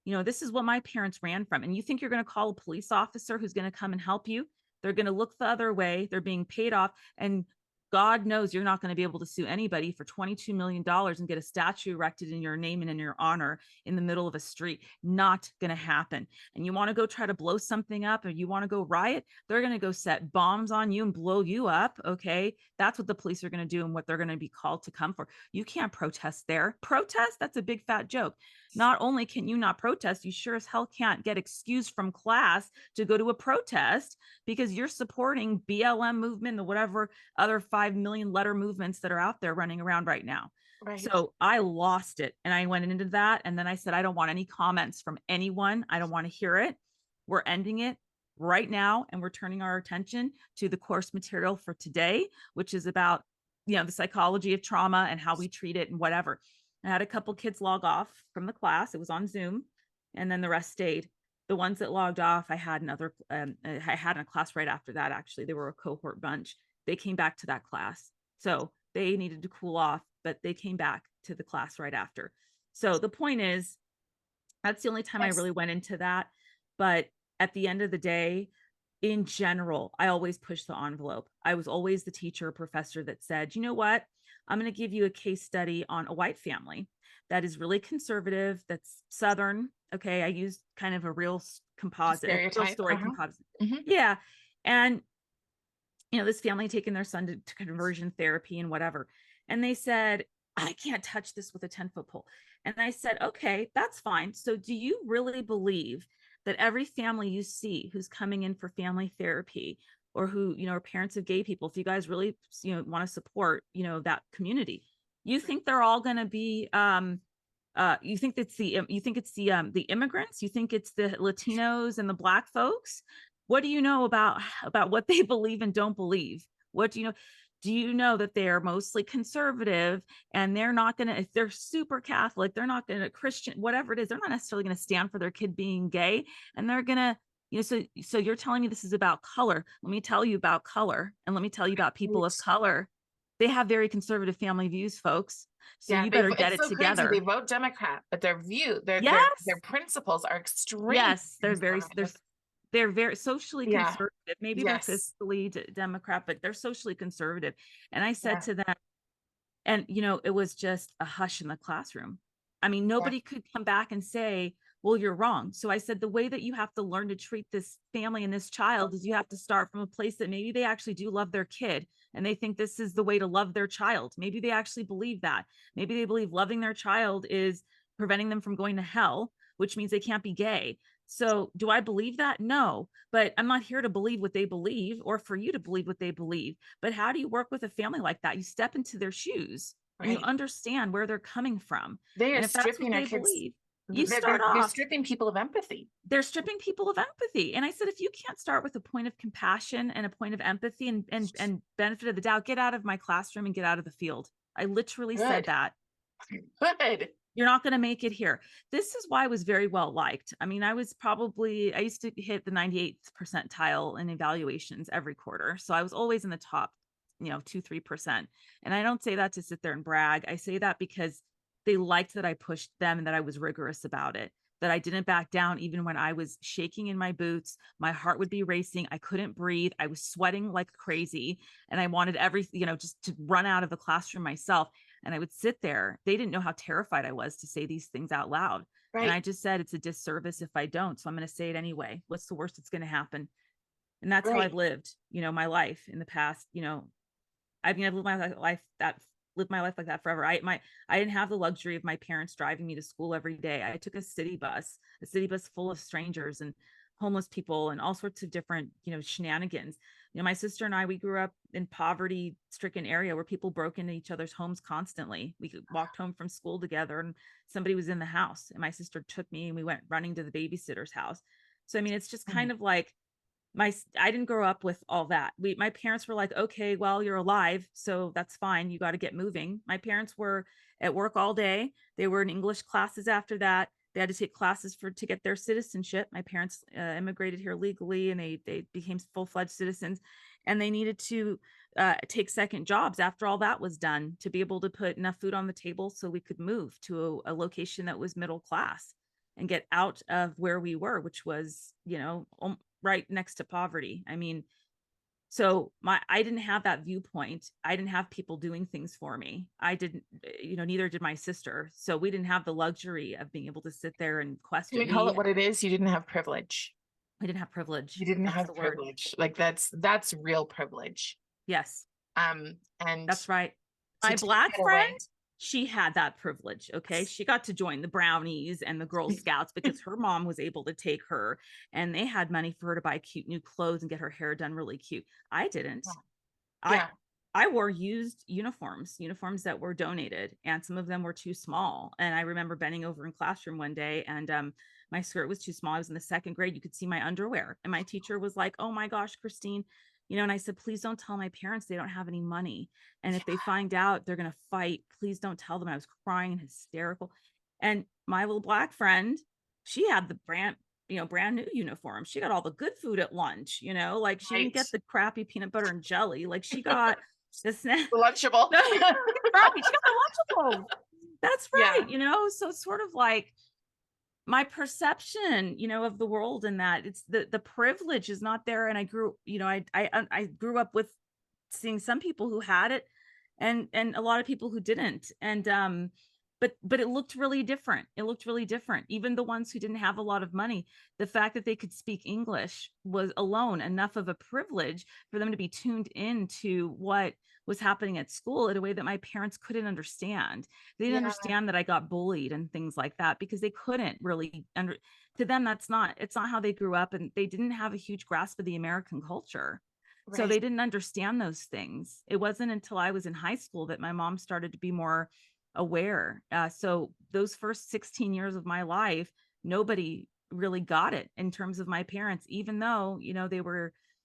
this is what my parents ran from. And you think you're going to call a police officer who's going to come and help you? They're going to look the other way. They're being paid off. And God knows you're not going to be able to sue anybody for $22 million and get a statue erected in your name and in your honor in the middle of a street. Not going to happen. And you want to go try to blow something up, or you want to go riot, they're going to go set bombs on you and blow you up. Okay. That's what the police are going to do and what they're going to be called to come for. You can't protest there. Protest? That's a big fat joke. Not only can you not protest, you sure as hell can't get excused from class to go to a protest because you're supporting BLM movement or whatever other 5 million letter movements that are out there running around right now. Right. So I lost it, and I went into that. And then I said, I don't want any comments from anyone. I don't want to hear it. We're ending it right now. And we're turning our attention to the course material for today, which is about, the psychology of trauma and how we treat it and whatever. I had a couple kids log off from the class. It was on Zoom, and then the rest stayed. The ones that logged off, I had a class right after that. Actually, they were a cohort bunch. They came back to that class. So they needed to cool off, but they came back to the class right after. So the point is, that's the only time I really went into that. But at the end of the day, in general, I always push the envelope. I was always the teacher or professor that said, you know what? I'm going to give you a case study on a white family that is really conservative, that's Southern. Okay. I used kind of a real composite, a real story composite. Mm-hmm. Yeah. And, this family taking their son to conversion therapy and whatever. And they said, I can't touch this with a 10-foot pole. And I said, okay, that's fine. So do you really believe that every family you see who's coming in for family therapy, or who, are parents of gay people, if you guys really, want to support, that community, you think they're all going to be, you think it's the immigrants, you think it's the Latinos and the Black folks? What do you know about what they believe and don't believe? What do you know? Do you know that they're mostly conservative, and they're not going to, if they're super Catholic, they're not going to, Christian, whatever it is, they're not necessarily going to stand for their kid being gay, and they're going to, so you're telling me this is about color. Let me tell you about color, and let me tell you about people of color. They have very conservative family views, folks. So you better get it together. Crazy. They vote Democrat, but their their principles are extreme. Yes, they're very socially conservative. Maybe they're fiscally Democrat, but they're socially conservative. And I said to them, and it was just a hush in the classroom. I mean, nobody could come back and say, well, you're wrong. So I said, the way that you have to learn to treat this family and this child is you have to start from a place that maybe they actually do love their kid, and they think this is the way to love their child. Maybe they actually believe that. Maybe they believe loving their child is preventing them from going to hell, which means they can't be gay. So do I believe that? No, but I'm not here to believe what they believe or for you to believe what they believe. But how do you work with a family like that? You step into their shoes and you Right. understand where they're coming from. They are And if that's what stripping our they kids. believe, you start They're off, stripping people of empathy. they're stripping people of empathy. And I said, if you can't start with a point of compassion and a point of empathy and benefit of the doubt, get out of my classroom and get out of the field. I literally said Good. that. Good. You're not going to make it here. This is why I was very well liked. I mean, I used to hit the 98th percentile in evaluations every quarter. So I was always in the top, 2-3%. And I don't say that to sit there and brag. I say that because they liked that I pushed them and that I was rigorous about it, that I didn't back down even when I was shaking in my boots. My heart would be racing. I couldn't breathe. I was sweating like crazy. And I wanted everything, just to run out of the classroom myself. And I would sit there. They didn't know how terrified I was to say these things out loud. And Right. I just said, it's a disservice if I don't. So I'm going to say it anyway. What's the worst that's going to happen? And that's how Right. I've lived, my life in the past. I've lived my life like that forever. I didn't have the luxury of my parents driving me to school every day. I took a city bus full of strangers and homeless people and all sorts of different, shenanigans. My sister and I, we grew up in poverty-stricken area where people broke into each other's homes constantly. We walked home from school together and somebody was in the house, and my sister took me and we went running to the babysitter's house. So, I mean, it's just kind of like I didn't grow up with all that. My parents were like, okay, well, you're alive, so that's fine. You got to get moving. My parents were at work all day. They were in English classes after that. They had to take classes to get their citizenship. My parents immigrated here legally, and they became full-fledged citizens, and they needed to take second jobs after all that was done to be able to put enough food on the table so we could move to a location that was middle class and get out of where we were, which was, right next to poverty. I mean, so I didn't have that viewpoint. I didn't have people doing things for me. I didn't, neither did my sister. So we didn't have the luxury of being able to sit there and Can we question. call it what it is? You didn't have privilege. I didn't have privilege. You didn't That's have the word. privilege. Like that's real privilege. Yes, And that's right. to My take Black it friend, away. she had that privilege. Okay. She got to join the Brownies and the Girl Scouts because her mom was able to take her and they had money for her to buy cute new clothes and get her hair done really cute. I didn't. Yeah. I wore used uniforms that were donated, and some of them were too small. And I remember bending over in classroom one day and my skirt was too small. I was in the second grade. You could see my underwear. And my teacher was like, oh my gosh, Christine, and I said, please don't tell my parents they don't have any money. And if they find out, they're going to fight. Please don't tell them. I was crying and hysterical. And my little Black friend, she had the brand new uniform. She got all the good food at lunch, like she didn't get the crappy peanut butter and jelly. Like she got the snack. Lunchable. Right. She got the Lunchable. That's right. Yeah. So it's sort of like my perception, of the world, and that it's the privilege is not there. And I grew, I grew up with seeing some people who had it and a lot of people who didn't. And but it looked really different. It looked really different. Even the ones who didn't have a lot of money, the fact that they could speak English was alone enough of a privilege for them to be tuned into what was happening at school in a way that my parents couldn't understand. They didn't understand that I got bullied and things like that because they couldn't really to them, it's not how they grew up, and they didn't have a huge grasp of the American culture. So Right. they didn't understand those things. It wasn't until I was in high school that my mom started to be more aware. So those first 16 years of my life, nobody really got it in terms of my parents, even though,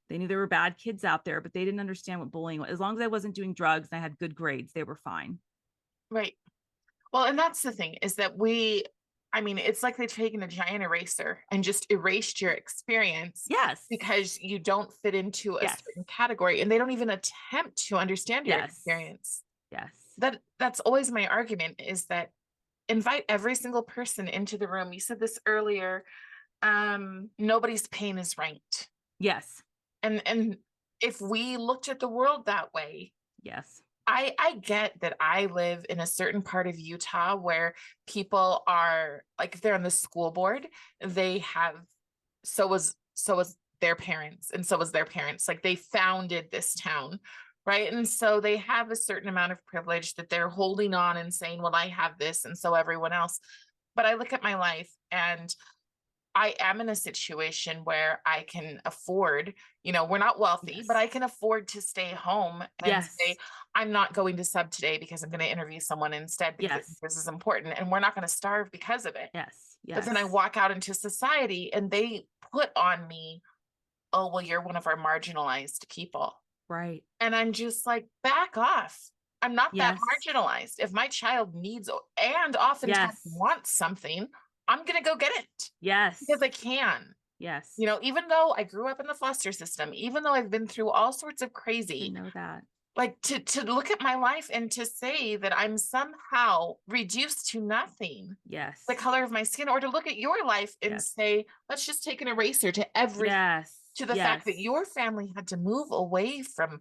they knew there were bad kids out there, but they didn't understand what bullying was. As long as I wasn't doing drugs and I had good grades, they were fine. Right. Well, and that's the thing is that it's like they've taken a giant eraser and just erased your experience Yes. because you don't fit into a Yes. certain category, and they don't even attempt to understand your Yes. experience. Yes. That's always my argument, is that invite every single person into the room. You said this earlier. Nobody's pain is ranked. Yes. And if we looked at the world that way, yes, I get that I live in a certain part of Utah where people are like, if they're on the school board, they have, so was their parents, and so was their parents. Like they founded this town. right? And so they have a certain amount of privilege that they're holding on and saying, well, I have this, and so everyone else. But I look at my life and I am in a situation where I can afford, we're not wealthy, but Yes. I can afford to stay home and say, Yes. I'm not going to sub today because I'm going to interview someone instead because I think Yes. this is important and we're not going to starve because of it. Yes. But then I Yes. walk out into society and they put on me, oh, well, you're one of our marginalized people. Right. And I'm just like, back off. I'm not that Yes. marginalized. If my child needs and oftentimes Yes. wants something, I'm going to go get it because Yes. I can. Yes. Even though I grew up in the foster system, even though I've been through all sorts of Didn't crazy, know that. like to look at my life and to say that I'm somehow reduced to nothing, the Yes. color of my skin, or to look at your life and Yes. say, let's just take an eraser to everything, Yes. to the fact that Yes. your family had to move away from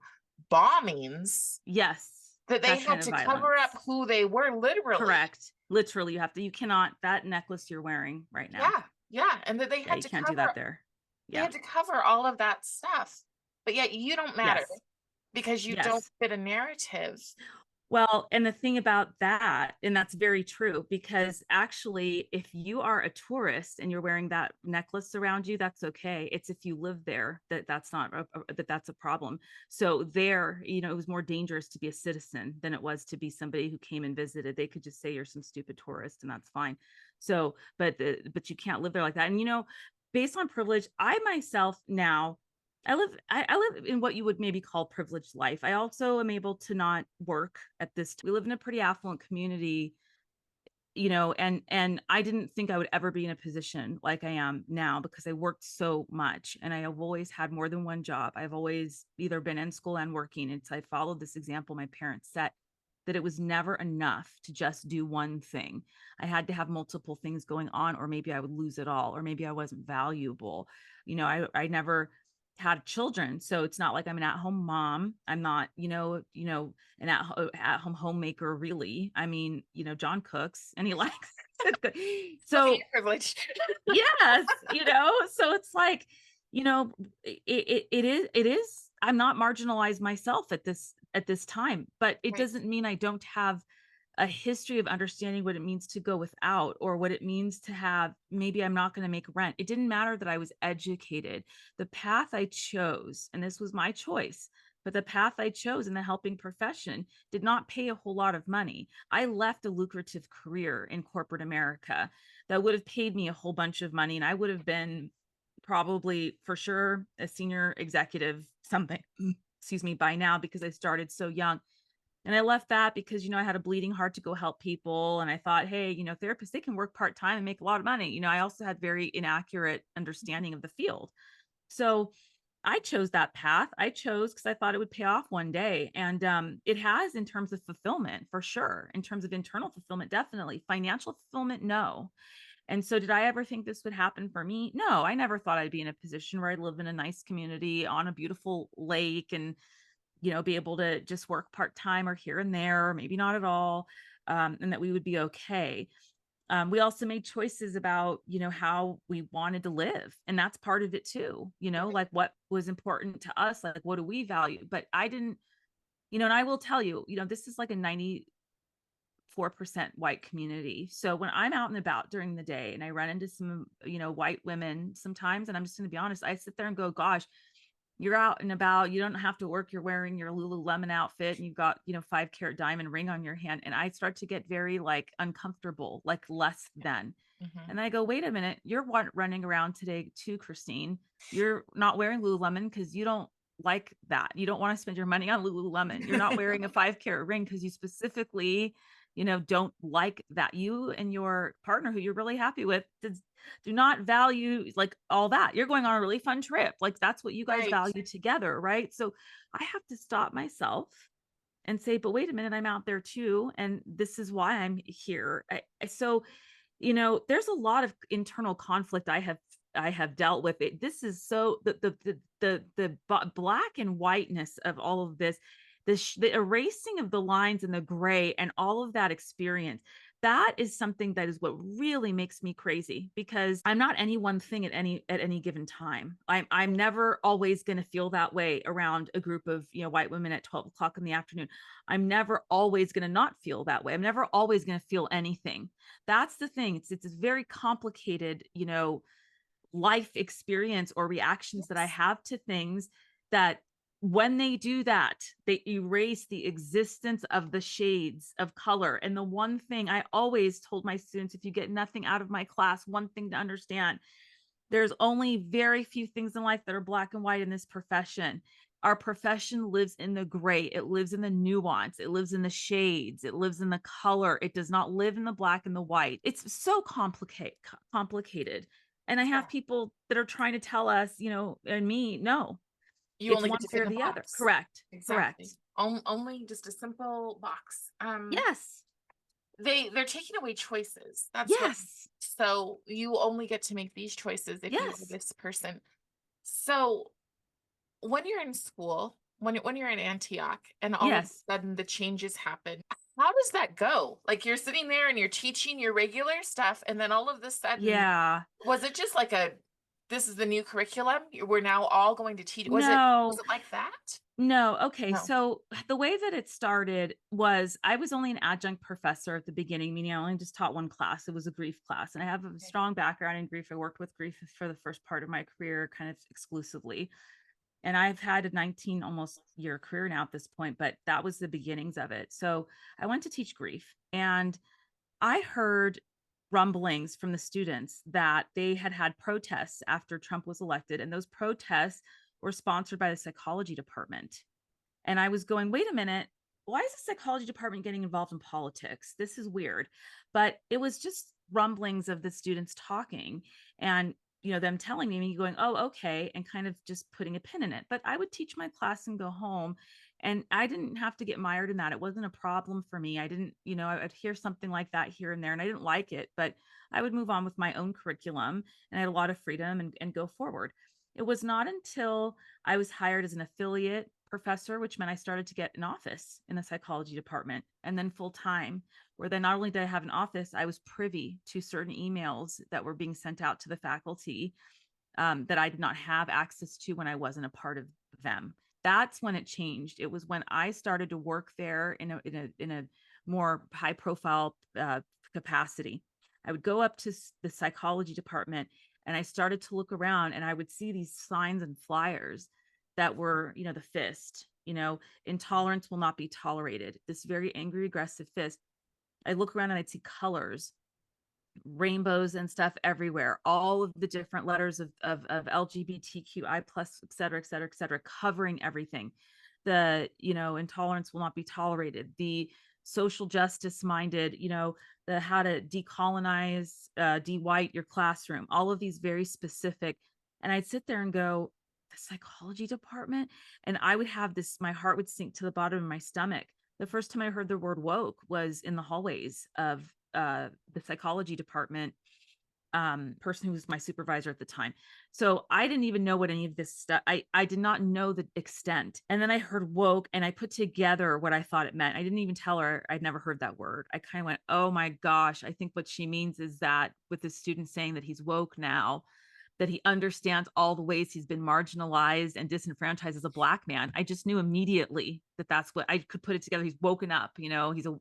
bombings, Yes. that they That kind had of to cover up violence. who they were literally. Correct. Literally, you cannot, that necklace you're wearing right now. Yeah. Yeah. And that they Yeah, had you to can't do cover that there. they Yeah. had to cover all of that stuff. But yet you don't matter Yes. because you don't Yes. fit a narrative. Well, and the thing about that, and that's very true, because actually, if you are a tourist and you're wearing that necklace around you, that's okay. It's if you live there that's not that's a problem. So there, it was more dangerous to be a citizen than it was to be somebody who came and visited. They could just say you're some stupid tourist, and that's fine. So, but you can't live there like that. And based on privilege, I myself now I live in what you would maybe call privileged life. I also am able to not work at this. We live in a pretty affluent community, and I didn't think I would ever be in a position like I am now because I worked so much and I have always had more than one job. I've always either been in school and working. And so I followed this example my parents set, that it was never enough to just do one thing. I had to have multiple things going on, or maybe I would lose it all, or maybe I wasn't valuable. I never had children, so it's not like I'm an at-home mom. I'm not, an at-home homemaker, really. I mean, John cooks and he likes it. Look at your So privilege. yes, so it's like, it is, I'm not marginalized myself at this time, but it Right. doesn't mean I don't have a history of understanding what it means to go without, or what it means to have, maybe I'm not going to make rent. It didn't matter that I was educated. The path I chose, and this was my choice, but the path I chose in the helping profession did not pay a whole lot of money. I left a lucrative career in corporate America that would have paid me a whole bunch of money, and I would have been probably for sure a senior executive something, excuse me, by now, because I started so young. And I left that because, I had a bleeding heart to go help people. And I thought, hey, therapists, they can work part-time and make a lot of money. I also had very inaccurate understanding of the field. So I chose that path. I chose because I thought it would pay off one day. And it has, in terms of fulfillment, for sure. In terms of internal fulfillment, definitely. Financial fulfillment, no. And so did I ever think this would happen for me? No, I never thought I'd be in a position where I live in a nice community on a beautiful lake and be able to just work part-time or here and there, or maybe not at all, and that we would be okay. We also made choices about, how we wanted to live. And that's part of it too, like what was important to us, like what do we value? But I didn't, and I will tell you, this is like a 94% white community. So when I'm out and about during the day and I run into some, white women sometimes, and I'm just going to be honest, I sit there and go, gosh, you're out and about, you don't have to work, you're wearing your Lululemon outfit and you've got, 5 carat diamond ring on your hand. And I start to get very like uncomfortable, like less than. Mhm. And I go, wait a minute, you're running around today too, Christine. You're not wearing Lululemon because you don't like that. You don't want to spend your money on Lululemon. You're not wearing a 5 carat ring because you specifically, don't like that. You and your partner, who you're really happy with, do not value like all that. You're going on a really fun trip. Like that's what you guys Right. value together, right? So I have to stop myself and say, but wait a minute, I'm out there too. And this is why I'm here. So, there's a lot of internal conflict I have dealt with it. This is so the black and whiteness of all of this, the erasing of the lines and the gray and all of that experience. that is something that is what really makes me crazy, because I'm not any one thing at any given time. I'm never always going to feel that way around a group of, white women at 12 o'clock in the afternoon. I'm never always going to not feel that way. I'm never always going to feel anything. That's the thing. It's a very complicated, life experience or reactions that I Yes. have to things, that when they do that, they erase the existence of the shades of color. And the one thing I always told my students, if you get nothing out of my class, one thing to understand: there's only very few things in life that are black and white in this profession. Our profession lives in the gray, it lives in the nuance, it lives in the shades, it lives in the color. It does not live in the black and the white. It's so complicated. And I have Yeah. people that are trying to tell us, and me, no, You it's only one get to way fit or in a the other. box. Correct. Exactly. Correct. Only just a simple box. Yes. They're taking away choices. That's what. Yes. So you only get to make these choices if you are Yes. this person. So when you're in school, when you're in Antioch, and all of Yes. a sudden the changes happen, how does that go? Like, you're sitting there and you're teaching your regular stuff, and then all of a sudden, Yeah. was it just like a, this is the new curriculum? We're now all going to teach. Was No. it like that? No. Okay. No. So the way that it started was, I was only an adjunct professor at the beginning, meaning I only just taught one class. It was a grief class. And I have a Okay. strong background in grief. I worked with grief for the first part of my career, kind of exclusively. And I've had a 19 almost year career now at this point, but that was the beginnings of it. So I went to teach grief, and I heard rumblings from the students that they had had protests after Trump was elected, and those protests were sponsored by the psychology department. And I was going, wait a minute, why is the psychology department getting involved in politics? This is weird. But it was just rumblings of the students talking, and them telling me, going, oh, okay, and kind of just putting a pin in it. But I would teach my class and go home, and I didn't have to get mired in that. It wasn't a problem for me. I didn't, I would hear something like that here and there, and I didn't like it, but I would move on with my own curriculum, and I had a lot of freedom, and go forward. It was not until I was hired as an affiliate professor, which meant I started to get an office in the psychology department, and then full time, where then not only did I have an office, I was privy to certain emails that were being sent out to the faculty, that I did not have access to when I wasn't a part of them. That's when it changed. It was when I started to work there in a more high profile capacity. I would go up to the psychology department, and I started to look around, and I would see these signs and flyers that were, the fist, intolerance will not be tolerated. This very angry, aggressive fist. I look around and I'd see colors, rainbows and stuff everywhere, all of the different letters of LGBTQI plus, et cetera, et cetera, et cetera, covering everything. The, intolerance will not be tolerated. The social justice minded, the how to decolonize, de-white your classroom, all of these very specific. And I'd sit there and go, the psychology department? And I would have this, my heart would sink to the bottom of my stomach. The first time I heard the word woke was in the hallways of the psychology department, person who was my supervisor at the time. So I didn't even know what any of this stuff, I did not know the extent. And then I heard woke, and I put together what I thought it meant. I didn't even tell her I'd never heard that word. I kind of went, oh my gosh, I think what she means is that with the student saying that he's woke now, that he understands all the ways he's been marginalized and disenfranchised as a Black man. I just knew immediately that that's what I could put it together. He's woken up, he's a,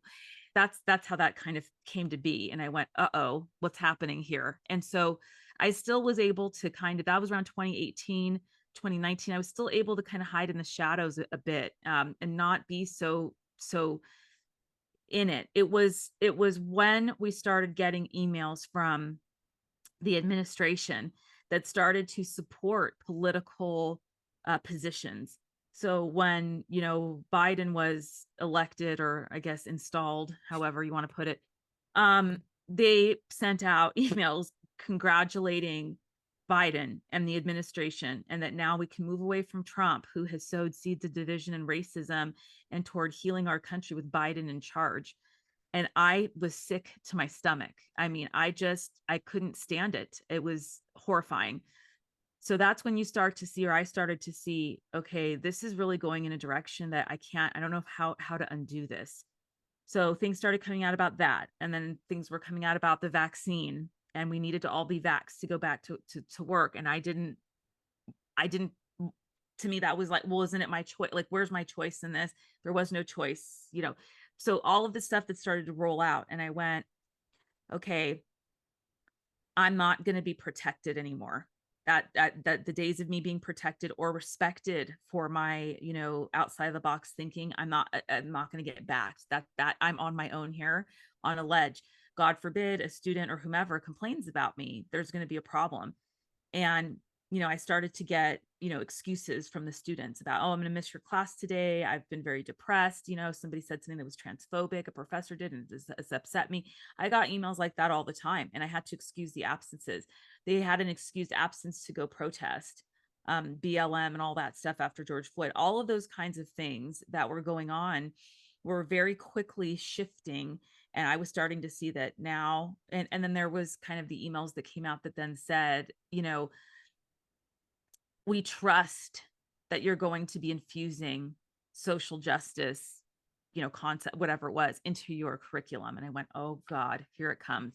that's how that kind of came to be. And I went, uh-oh, what's happening here? And so I still was able to kind of, that was around 2018, 2019. I was still able to kind of hide in the shadows a bit, and not be so in it. It was when we started getting emails from the administration that started to support political positions. So when, Biden was elected, or I guess installed, however you want to put it, they sent out emails congratulating Biden and the administration, and that now we can move away from Trump, who has sowed seeds of division and racism, and toward healing our country with Biden in charge. And I was sick to my stomach. I mean, I couldn't stand it. It was horrifying. So that's when you start to see, or I started to see, okay, this is really going in a direction that I don't know how to undo this. So things started coming out about that. And then things were coming out about the vaccine, and we needed to all be vaxxed to go back to work. And I didn't, to me, that was like, well, isn't it my choice? Like, where's my choice in this? There was no choice, you know? So all of the stuff that started to roll out, and I went, okay, I'm not going to be protected anymore. That the days of me being protected or respected for my, outside of the box thinking, I'm not going to get back. That I'm on my own here on a ledge. God forbid a student or whomever complains about me, there's going to be a problem. And I started to get excuses from the students about, oh, I'm going to miss your class today, I've been very depressed. Somebody said something that was transphobic, a professor did, and it's upset me. I got emails like that all the time, and I had to excuse the absences. They had an excused absence to go protest BLM and all that stuff after George Floyd. All of those kinds of things that were going on were very quickly shifting. And I was starting to see that now. And then there was kind of the emails that came out that then said, we trust that you're going to be infusing social justice, concept, whatever it was, into your curriculum. And I went, oh God, here it comes.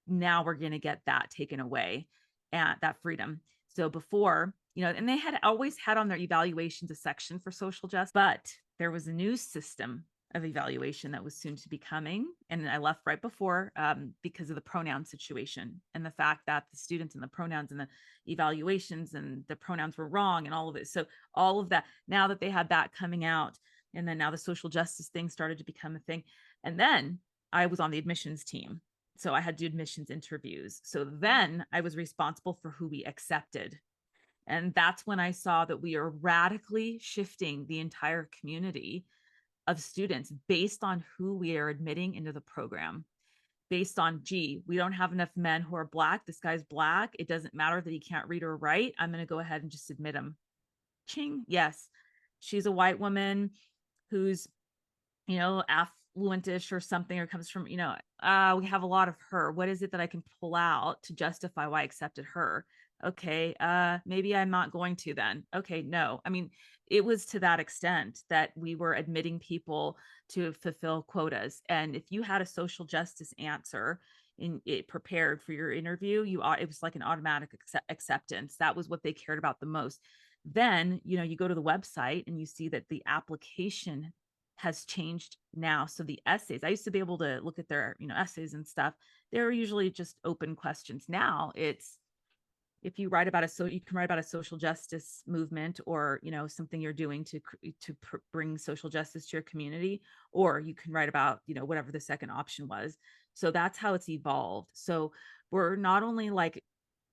Now we're going to get that taken away, and that freedom. So before, and they had always had on their evaluations a section for social justice, but there was a new system of evaluation that was soon to be coming. And I left right before because of the pronoun situation and the fact that the students and the pronouns and the evaluations and the pronouns were wrong and all of it. So all of that, now that they had that coming out, and then now the social justice thing started to become a thing. And then I was on the admissions team. So I had to do admissions interviews. So then I was responsible for who we accepted. And that's when I saw that we are radically shifting the entire community of students based on who we are admitting into the program. Based on, gee, we don't have enough men who are Black. This guy's Black. It doesn't matter that he can't read or write. I'm going to go ahead and just admit him. Ching. Yes. She's a white woman who's, affluentish or something, or comes from, we have a lot of her. What is it that I can pull out to justify why I accepted her? Okay. Maybe I'm not going to then. Okay. No, I mean, it was to that extent that we were admitting people to fulfill quotas. And if you had a social justice answer in it prepared for your interview, it was like an automatic acceptance. That was what they cared about the most. Then, you go to the website and you see that the application has changed now. So the essays, I used to be able to look at their, essays and stuff. They were usually just open questions. Now it's, if you write about you can write about a social justice movement, or something you're doing to bring social justice to your community, or you can write about whatever the second option was. So that's how it's evolved. So we're not only like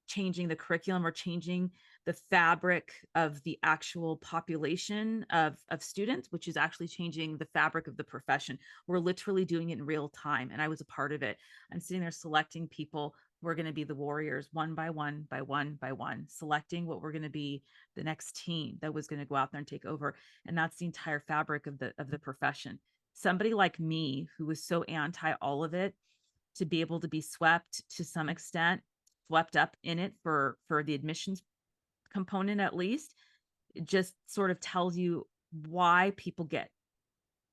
changing the curriculum, we're changing the fabric of the actual population of students, which is actually changing the fabric of the profession. We're literally doing it in real time, and I was a part of it. I'm sitting there selecting people who are going to be the warriors, one by one by one by one, selecting what we're going to be the next team that was going to go out there and take over. And that's the entire fabric of the profession. Somebody like me, who was so anti all of it, to be able to be swept to some extent, swept up in it for the admissions component, at least, it just sort of tells you why people get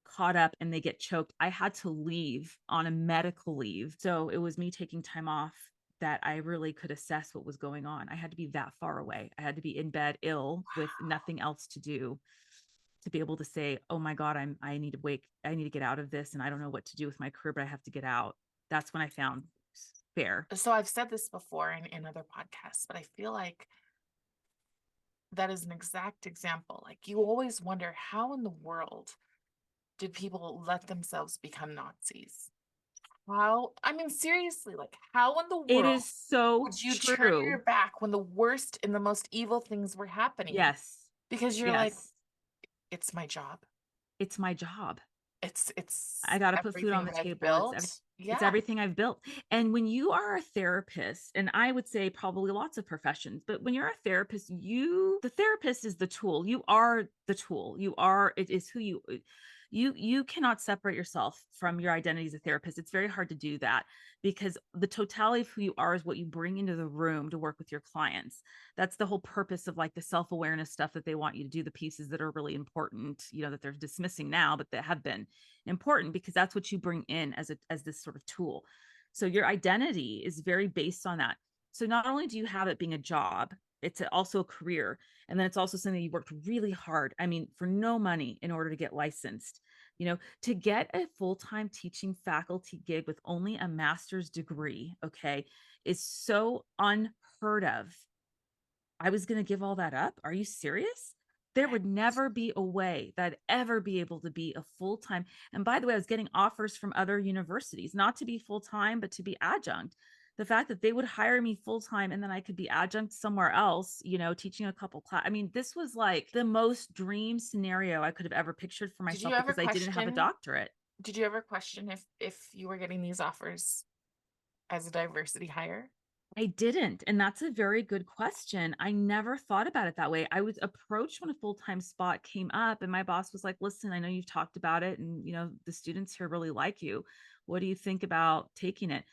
caught up and they get choked. I had to leave on a medical leave. So it was me taking time off that I really could assess what was going on. I had to be that far away. I had to be in bed ill with nothing else to do, to be able to say, oh my God, I need to get out of this, and I don't know what to do with my career, but I have to get out. That's when I found fair. So I've said this before in other podcasts, but I feel like that is an exact example. Like, you always wonder, how in the world did people let themselves become Nazis? How, I mean, seriously, like, how in the It world is so would you turn your true. back when the worst and the most evil things were happening? Yes. Because you're like, Yes. it's my job. It's my job. It's I got to put food on everything the that I've table. built. It's Yeah. everything I've built. And when you are a therapist, and I would say probably lots of professions, but when you're a therapist, the therapist is the tool. You are the tool. It is who You cannot separate yourself from your identity as a therapist. It's very hard to do that because the totality of who you are is what you bring into the room to work with your clients. That's the whole purpose of like the self-awareness stuff that they want you to do, the pieces that are really important, that they're dismissing now, but that have been important because that's what you bring in as this sort of tool. So your identity is very based on that. So not only do you have it being a job, it's also a career. And then it's also something you worked really hard. I mean, for no money in order to get licensed. To get a full-time teaching faculty gig with only a master's degree, okay, is so unheard of. I was going to give all that up. Are you serious? There would never be a way that I'd ever be able to be a full-time. And by the way, I was getting offers from other universities, not to be full-time, but to be adjunct. The fact that they would hire me full-time and then I could be adjunct somewhere else, teaching a couple class. I mean, this was like the most dream scenario I could have ever pictured for Did you myself ever because I didn't have a question, doctorate. did you ever question if you were getting these offers as a diversity hire? I didn't. And that's a very good question. I never thought about it that way. I was approached when a full-time spot came up and my boss was like, listen, I know you've talked about it and the students here really like you. What do you think about taking it?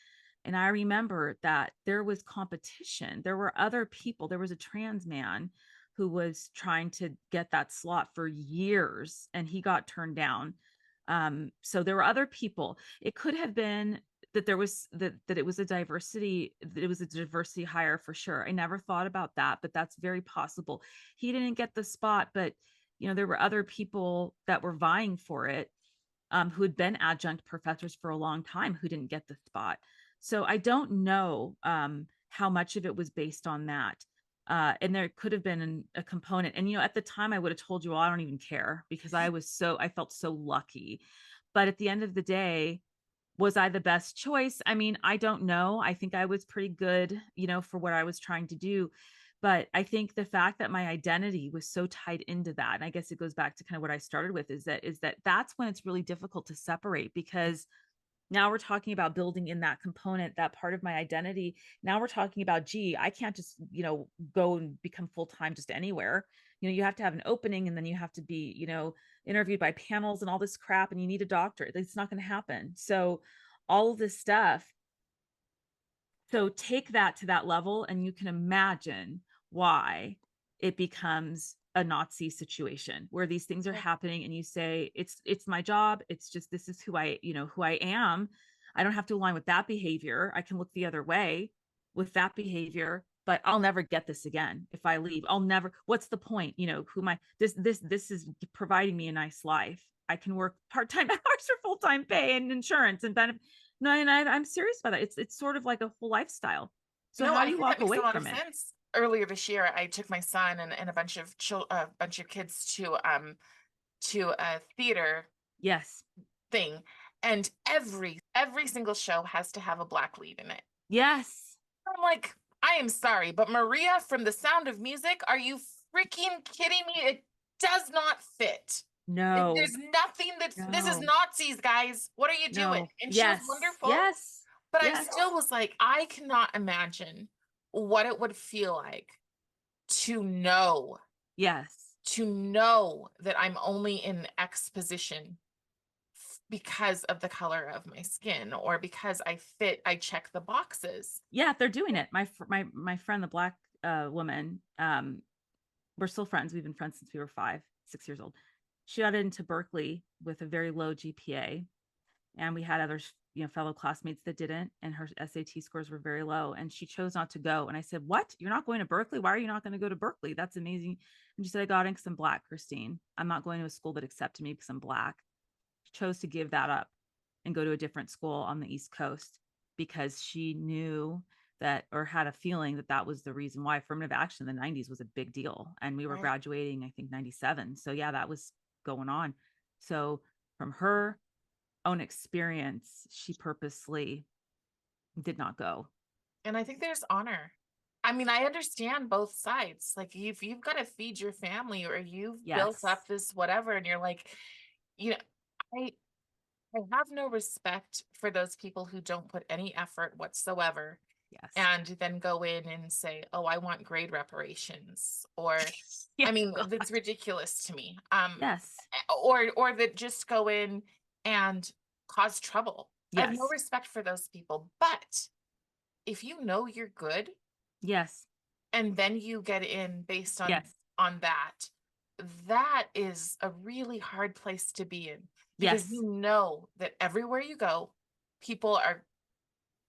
And I remember that there was competition. There were other people. There was a trans man who was trying to get that slot for years and he got turned down. So there were other people. It could have been that there was that it was a diversity hire for sure. I never thought about that, but that's very possible. He didn't get the spot, but there were other people that were vying for it, who had been adjunct professors for a long time who didn't get the spot. So I don't know how much of it was based on that. And there could have been a component. And at the time I would have told you, well, I don't even care because I felt so lucky. But at the end of the day, was I the best choice? I mean, I don't know. I think I was pretty good, for what I was trying to do. But I think the fact that my identity was so tied into that, and I guess it goes back to kind of what I started with, is that that's when it's really difficult to separate because now we're talking about building in that component, that part of my identity. Now we're talking about, gee, I can't just, go and become full-time just anywhere. You have to have an opening and then you have to be, interviewed by panels and all this crap and you need a doctorate. It's not going to happen. So all of this stuff. So take that to that level and you can imagine why it becomes a Nazi situation where these things are happening and you say, it's my job. It's just, this is who I am. I don't have to align with that behavior. I can look the other way with that behavior, but I'll never get this again. If I leave, I'll never, what's the point? Who am I? This is providing me a nice life. I can work part-time hours for full-time pay and insurance and benefit. No, and I'm serious about that. It's sort of like a whole lifestyle. So No, how I do you think that walk makes a away lot of from it? sense. Earlier this year, I took my son and a bunch of kids to a theater Yes. thing, and every single show has to have a black lead in it. Yes. I'm like, I am sorry, but Maria from The Sound of Music, are you freaking kidding me? It does not fit. No. There's nothing this is No. Nazis, guys. What are you doing? No. And she was Yes. wonderful, Yes. but I Yes. still was like, I cannot imagine what it would feel like to know Yes. that I'm only in X position because of the color of my skin or because I check the boxes. Yeah, they're doing it. My friend, the black woman, we're still friends. We've been friends since we were 6 years old. She got into Berkeley with a very low GPA, and we had other fellow classmates that didn't, and her SAT scores were very low, and she chose not to go. And I said, what, you're not going to Berkeley? Why are you not going to go to Berkeley? That's amazing. And she said, I got in because I'm black, Christine. I'm not going to a school that accepted me because I'm black. She chose to give that up and go to a different school on the East Coast because she knew that, or had a feeling that that was the reason why affirmative action in the 90s was a big deal. And we were Right. graduating, I think 97. So yeah, that was going on. So from her own experience, she purposely did not go. And I think there's honor. I mean, I understand both sides. Like you've got to feed your family or you've built Yes. up this whatever and you're like, you know, I I have no respect for those people who don't put any effort whatsoever Yes. and then go in and say, oh, I want grade reparations, or Yeah. I mean, God. that's ridiculous to me. Yes. Or that just go in and cause trouble. I have no Yes. respect for those people. But if you know you're good Yes. and then you get in based Yes. on that, that is a really hard place to be in, because Yes. you know that everywhere you go, people are,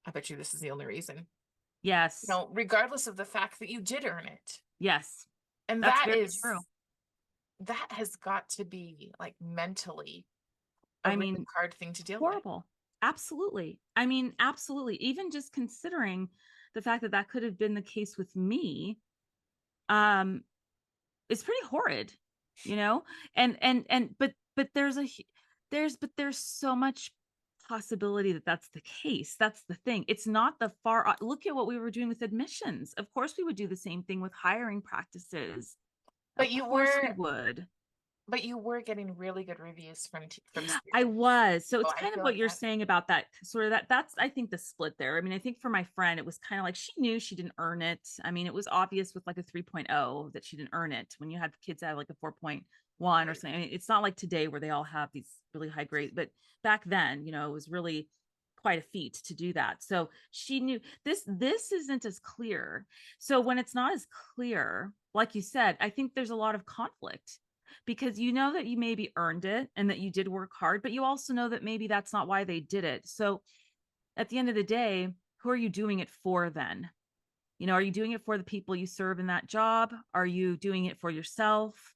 I bet you this is the only reason, Yes. regardless of the fact that you did earn it. Yes. And That's very true. that has got to be like mentally a I really mean, hard thing to deal with. horrible. Absolutely. I mean, absolutely. Even just considering the fact that that could have been the case with me, um, is pretty horrid, you know? But there's so much possibility that that's the case. That's the thing. It's not the far, look at what we were doing with admissions. Of course, we would do the same thing with hiring practices. But Of you course we were would. but you were getting really good reviews from I students. was. So So it's I kind of feel what like you're saying about that sort of that's I think the split there. I mean, I think for my friend, it was kind of like she knew she didn't earn it. I mean, it was obvious with like a 3.0 that she didn't earn it. When you had kids that have like a 4.1 or right, something. I mean, it's not like today where they all have these really high grades, but back then, it was really quite a feat to do that. So she knew this isn't as clear. So when it's not as clear, like you said, I think there's a lot of conflict because you know that you maybe earned it and that you did work hard, but you also know that maybe that's not why they did it. So at the end of the day, who are you doing it for then? Are you doing it for the people you serve in that job? Are you doing it for yourself?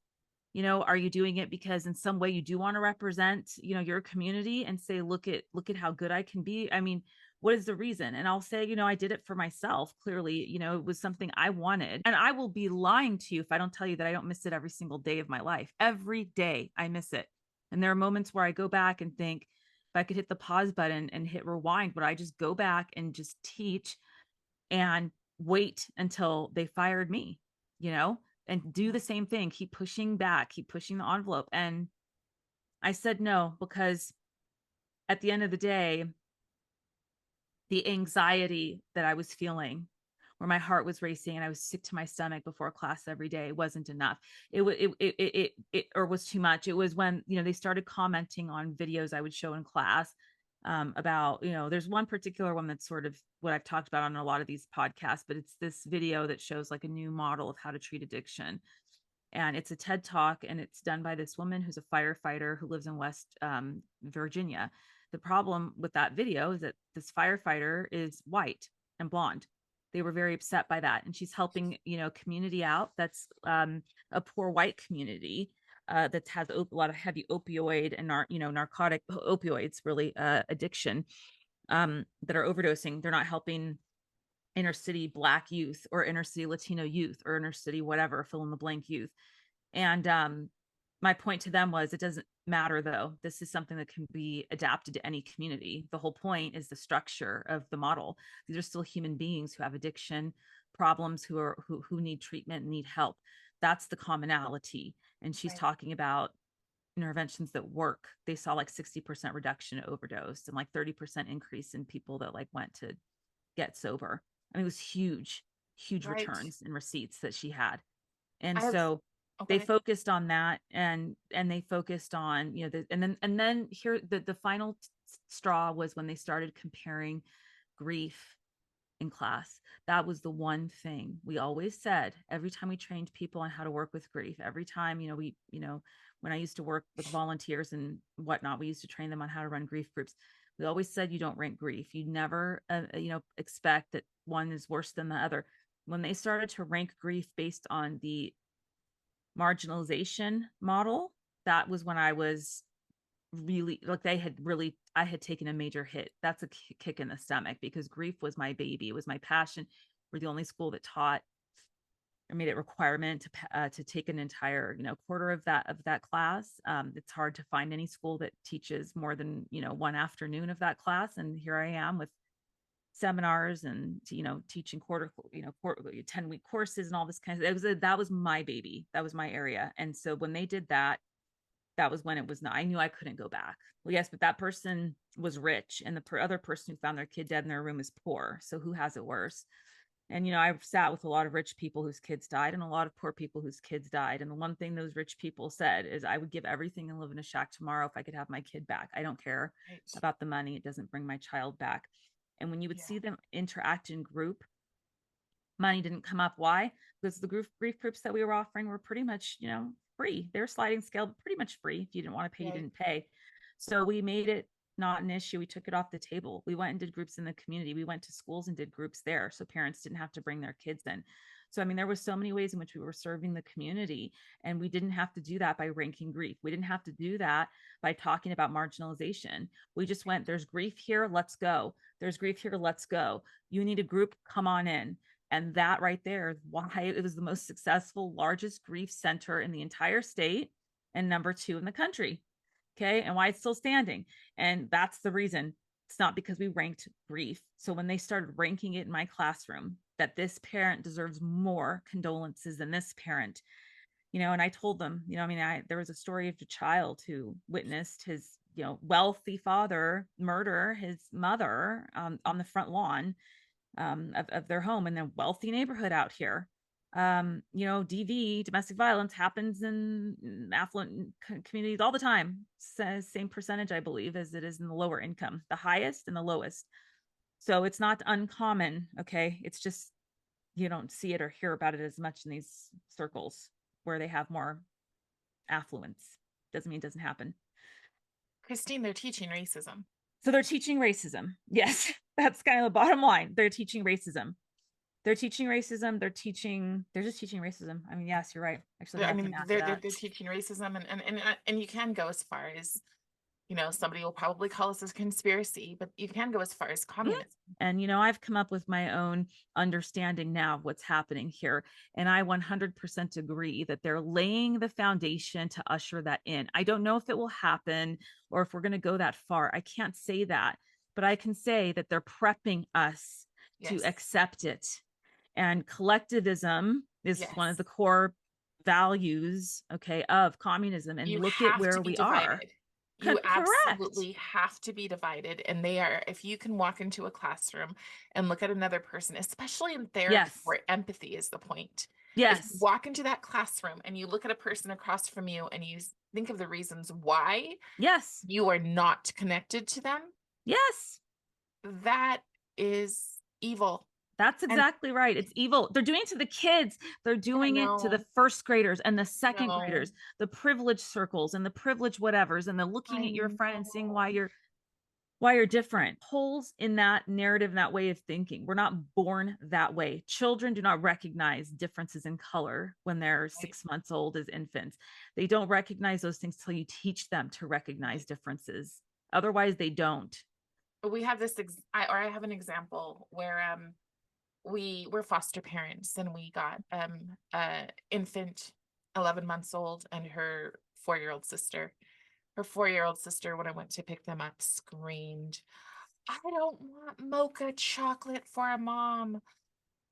Are you doing it because in some way you do want to represent, your community and say, look at how good I can be? I mean, what is the reason? And I'll say, I did it for myself. Clearly, it was something I wanted. And I will be lying to you if I don't tell you that I don't miss it every single day of my life. Every day I miss it. And there are moments where I go back and think, if I could hit the pause button and hit rewind, would I just go back and just teach and wait until they fired me, you know, and do the same thing, keep pushing back, keep pushing the envelope. And I said no, because at the end of the day, the anxiety that I was feeling, where my heart was racing and I was sick to my stomach before class every day, wasn't enough. It or was too much. It was when, they started commenting on videos I would show in class, about, there's one particular one that's sort of what I've talked about on a lot of these podcasts, but it's this video that shows like a new model of how to treat addiction. And it's a TED talk, and it's done by this woman who's a firefighter who lives in West Virginia. The problem with that video is that this firefighter is white and blonde. They were very upset by that, and she's helping community out that's a poor white community that has a lot of heavy opioid and narcotic opioids, really, addiction, that are overdosing. They're not helping inner city Black youth or inner city Latino youth or inner city whatever, fill in the blank youth. And my point to them was, it doesn't matter though. This is something that can be adapted to any community. The whole point is the structure of the model. These are still human beings who have addiction problems, who need treatment and need help. That's the commonality. And she's right, talking about interventions that work. They saw like 60% reduction in overdose and like 30% increase in people that like went to get sober. I mean, it was huge, huge right. returns and receipts that she had. And I have, so oh, go they ahead. focused on that, and they focused on, and then here the final straw was when they started comparing grief in class. That was the one thing we always said every time we trained people on how to work with grief. Every time, when I used to work with volunteers and whatnot, we used to train them on how to run grief groups. We always said, you don't rank grief. You never, expect that one is worse than the other. When they started to rank grief based on the marginalization model, that was when I was really like, I had taken a major hit. That's a kick in the stomach, because grief was my baby. It was my passion. We're the only school that taught or made it requirement to take an entire quarter of that class. It's hard to find any school that teaches more than one afternoon of that class, and here I am with seminars and teaching quarter 10-week courses and all this kind of, that was my baby. That was my area. And so when they did that, that was when it was not, I knew I couldn't go back. Well, yes, but that person was rich, and the other person who found their kid dead in their room is poor. So who has it worse? And, I've sat with a lot of rich people whose kids died and a lot of poor people whose kids died. And the one thing those rich people said is, I would give everything and live in a shack tomorrow if I could have my kid back. I don't care Right. about the money. It doesn't bring my child back. And when you would Yeah. see them interact in group, money didn't come up. Why? Because the grief groups that we were offering were pretty much, free. They were sliding scale, but pretty much free. If you didn't want to pay, you Right. didn't pay. So we made it not an issue. We took it off the table. We went and did groups in the community. We went to schools and did groups there, so parents didn't have to bring their kids in. So, I mean, there was so many ways in which we were serving the community, and we didn't have to do that by ranking grief. We didn't have to do that by talking about marginalization. We just went, there's grief here, let's go. There's grief here, let's go. You need a group, come on in. And that right there is why it was the most successful, largest grief center in the entire state and number 2 in the country. Okay. And why it's still standing. And that's the reason. It's not because we ranked grief. So when they started ranking it in my classroom, that this parent deserves more condolences than this parent, and I told them, there was a story of a child who witnessed his, wealthy father murder his mother on the front lawn of their home in a wealthy neighborhood out here. DV, domestic violence, happens in affluent communities all the time. Same percentage, I believe, as it is in the lower income, the highest and the lowest. So it's not uncommon. Okay. It's just, you don't see it or hear about it as much in these circles where they have more affluence. Doesn't mean it doesn't happen. Christine, they're teaching racism. So they're teaching racism. Yes, that's kind of the bottom line. They're teaching racism. They're teaching racism. They're just teaching racism. I mean, yes, you're right. Actually, I nothing mean, after that. they're teaching racism, and you can go as far as, somebody will probably call us a conspiracy, but you can go as far as communism. And, I've come up with my own understanding now of what's happening here. And I 100% agree that they're laying the foundation to usher that in. I don't know if it will happen or if we're going to go that far. I can't say that, but I can say that they're prepping us to Yes. accept it. And collectivism is one of Yes. the core values, okay, of communism. And You look at have to where be we are. divided. You Correct. absolutely have to be divided. And they are, if you can walk into a classroom and look at another person, especially in therapy Yes. where empathy is the point. If you Yes. walk into that classroom and you look at a person across from you and you think of the reasons why Yes. you are not connected to them, Yes. that is evil. That's And exactly right. It's evil. They're doing it to the kids. They're I doing it to the know, first graders and the second no, graders, the privileged circles and the privileged whatevers, and the looking I at your friend and seeing know. why you're different. Holes in that narrative, that way of thinking. We're not born that way. Children do not recognize differences in color when they're Right, 6 months old as infants. They don't recognize those things till you teach them to recognize right. differences. Otherwise, they don't. We have this, I have an example where we were foster parents and we got a infant 11 months old and her 4-year-old sister. Her 4-year-old sister, when I went to pick them up, screamed, "I don't want mocha chocolate for a mom."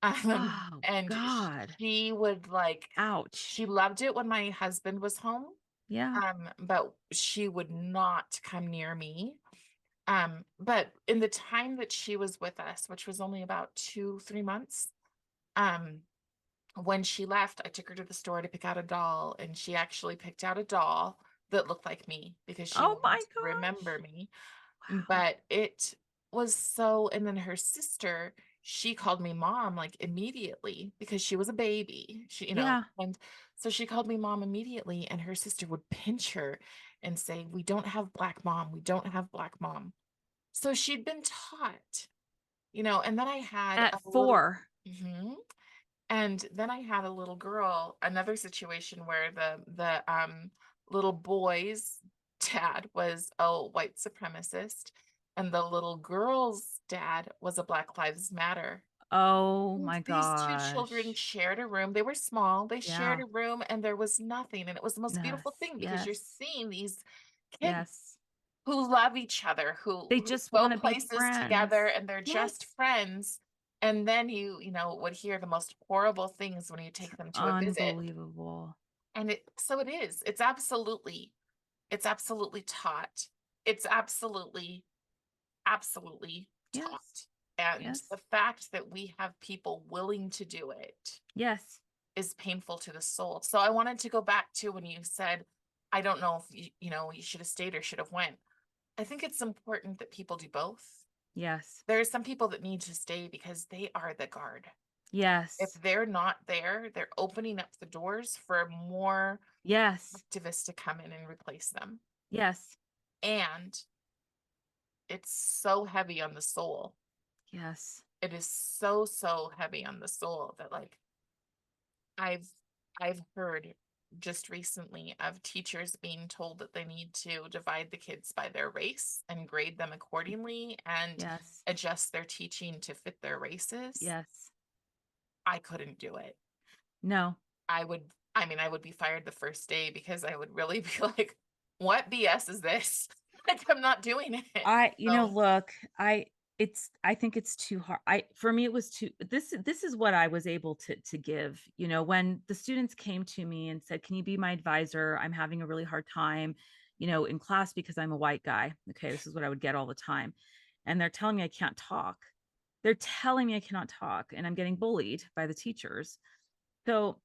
Oh, And God. she would like, Ouch. she loved it when my husband was home, Yeah. but she would not come near me. But in the time that she was with us, which was only about 2, 3 months, um, when she left, I took her to the store to pick out a doll, and she actually picked out a doll that looked like me because she Oh wanted my to remember gosh. me. Wow. But it was so, and then her sister, she called me mom like immediately because she was a baby. Yeah. And so she called me mom immediately, and her sister would pinch her and say, "We don't have black mom. We don't have black mom." So she'd been taught, and then I had At a little, 4. Mhm. And then I had a little girl, another situation where the little boy's dad was a white supremacist and the little girl's dad was a Black Lives Matter. Oh And my these two children gosh. shared a room. They were small. They shared Yeah. a room and there was nothing. And it was the most beautiful Yes. thing because you're Yes. seeing these kids Yes. who love each other, They who just go want to be places together friends. and they're just Yes. friends. And then would hear the most horrible things when you It's take them to a visit. unbelievable. And so it is. It's absolutely. It's absolutely taught. It's absolutely, absolutely Yes. taught. And Yes. the fact that we have people willing to do it Yes. is painful to the soul. So I wanted to go back to when you said, I don't know if you should have stayed or should have went. I think it's important that people do both. Yes. There are some people that need to stay because they are the guard. If Yes. they're not there, they're opening up the doors for more Yes. activists to come in and replace them. Yes. And it's so heavy on the soul. Yes. It is so, so heavy on the soul that like I've I've heard just recently of teachers being told that they need to divide the kids by their race and grade them accordingly and Yes. adjust their teaching to fit their races. Yes. I couldn't do it. No. I would be fired the first day because I would really be like, what BS is this? Like, I'm not doing it. So, Look, I think it's too hard. For me, it was too, this is what I was able to give, when the students came to me and said, can you be my advisor? I'm having a really hard time, in class because I'm a white guy. Okay. This is what I would get all the time. And they're telling me I can't talk. They're telling me I cannot talk and I'm getting bullied by the teachers. So,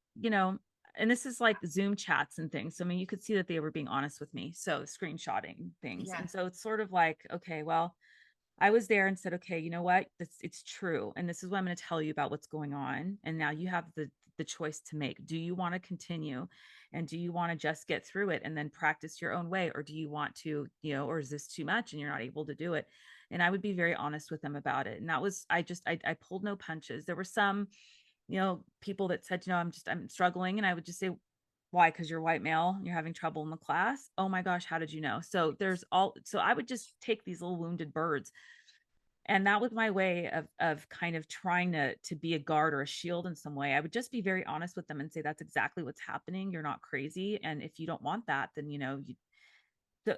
and this is like Zoom chats and things. So, I mean, you could see that they were being honest with me. So, screenshotting things. yeah. And so it's sort of like, okay, well, I was there and said, okay, you know what? It's true. And this is what I'm going to tell you about what's going on. And now you have the choice to make. Do you want to continue? And do you want to just get through it and then practice your own way? Or do you want to, or is this too much and you're not able to do it? And I would be very honest with them about it. And that was, I pulled no punches. There were some, people that said, I'm struggling. And I would just say, why? Because you're white male, you're having trouble in the class. Oh my gosh, how did you know? So I would just take these little wounded birds. And that was my way of kind of trying to be a guard or a shield in some way. I would just be very honest with them and say, that's exactly what's happening. You're not crazy. And if you don't want that, then but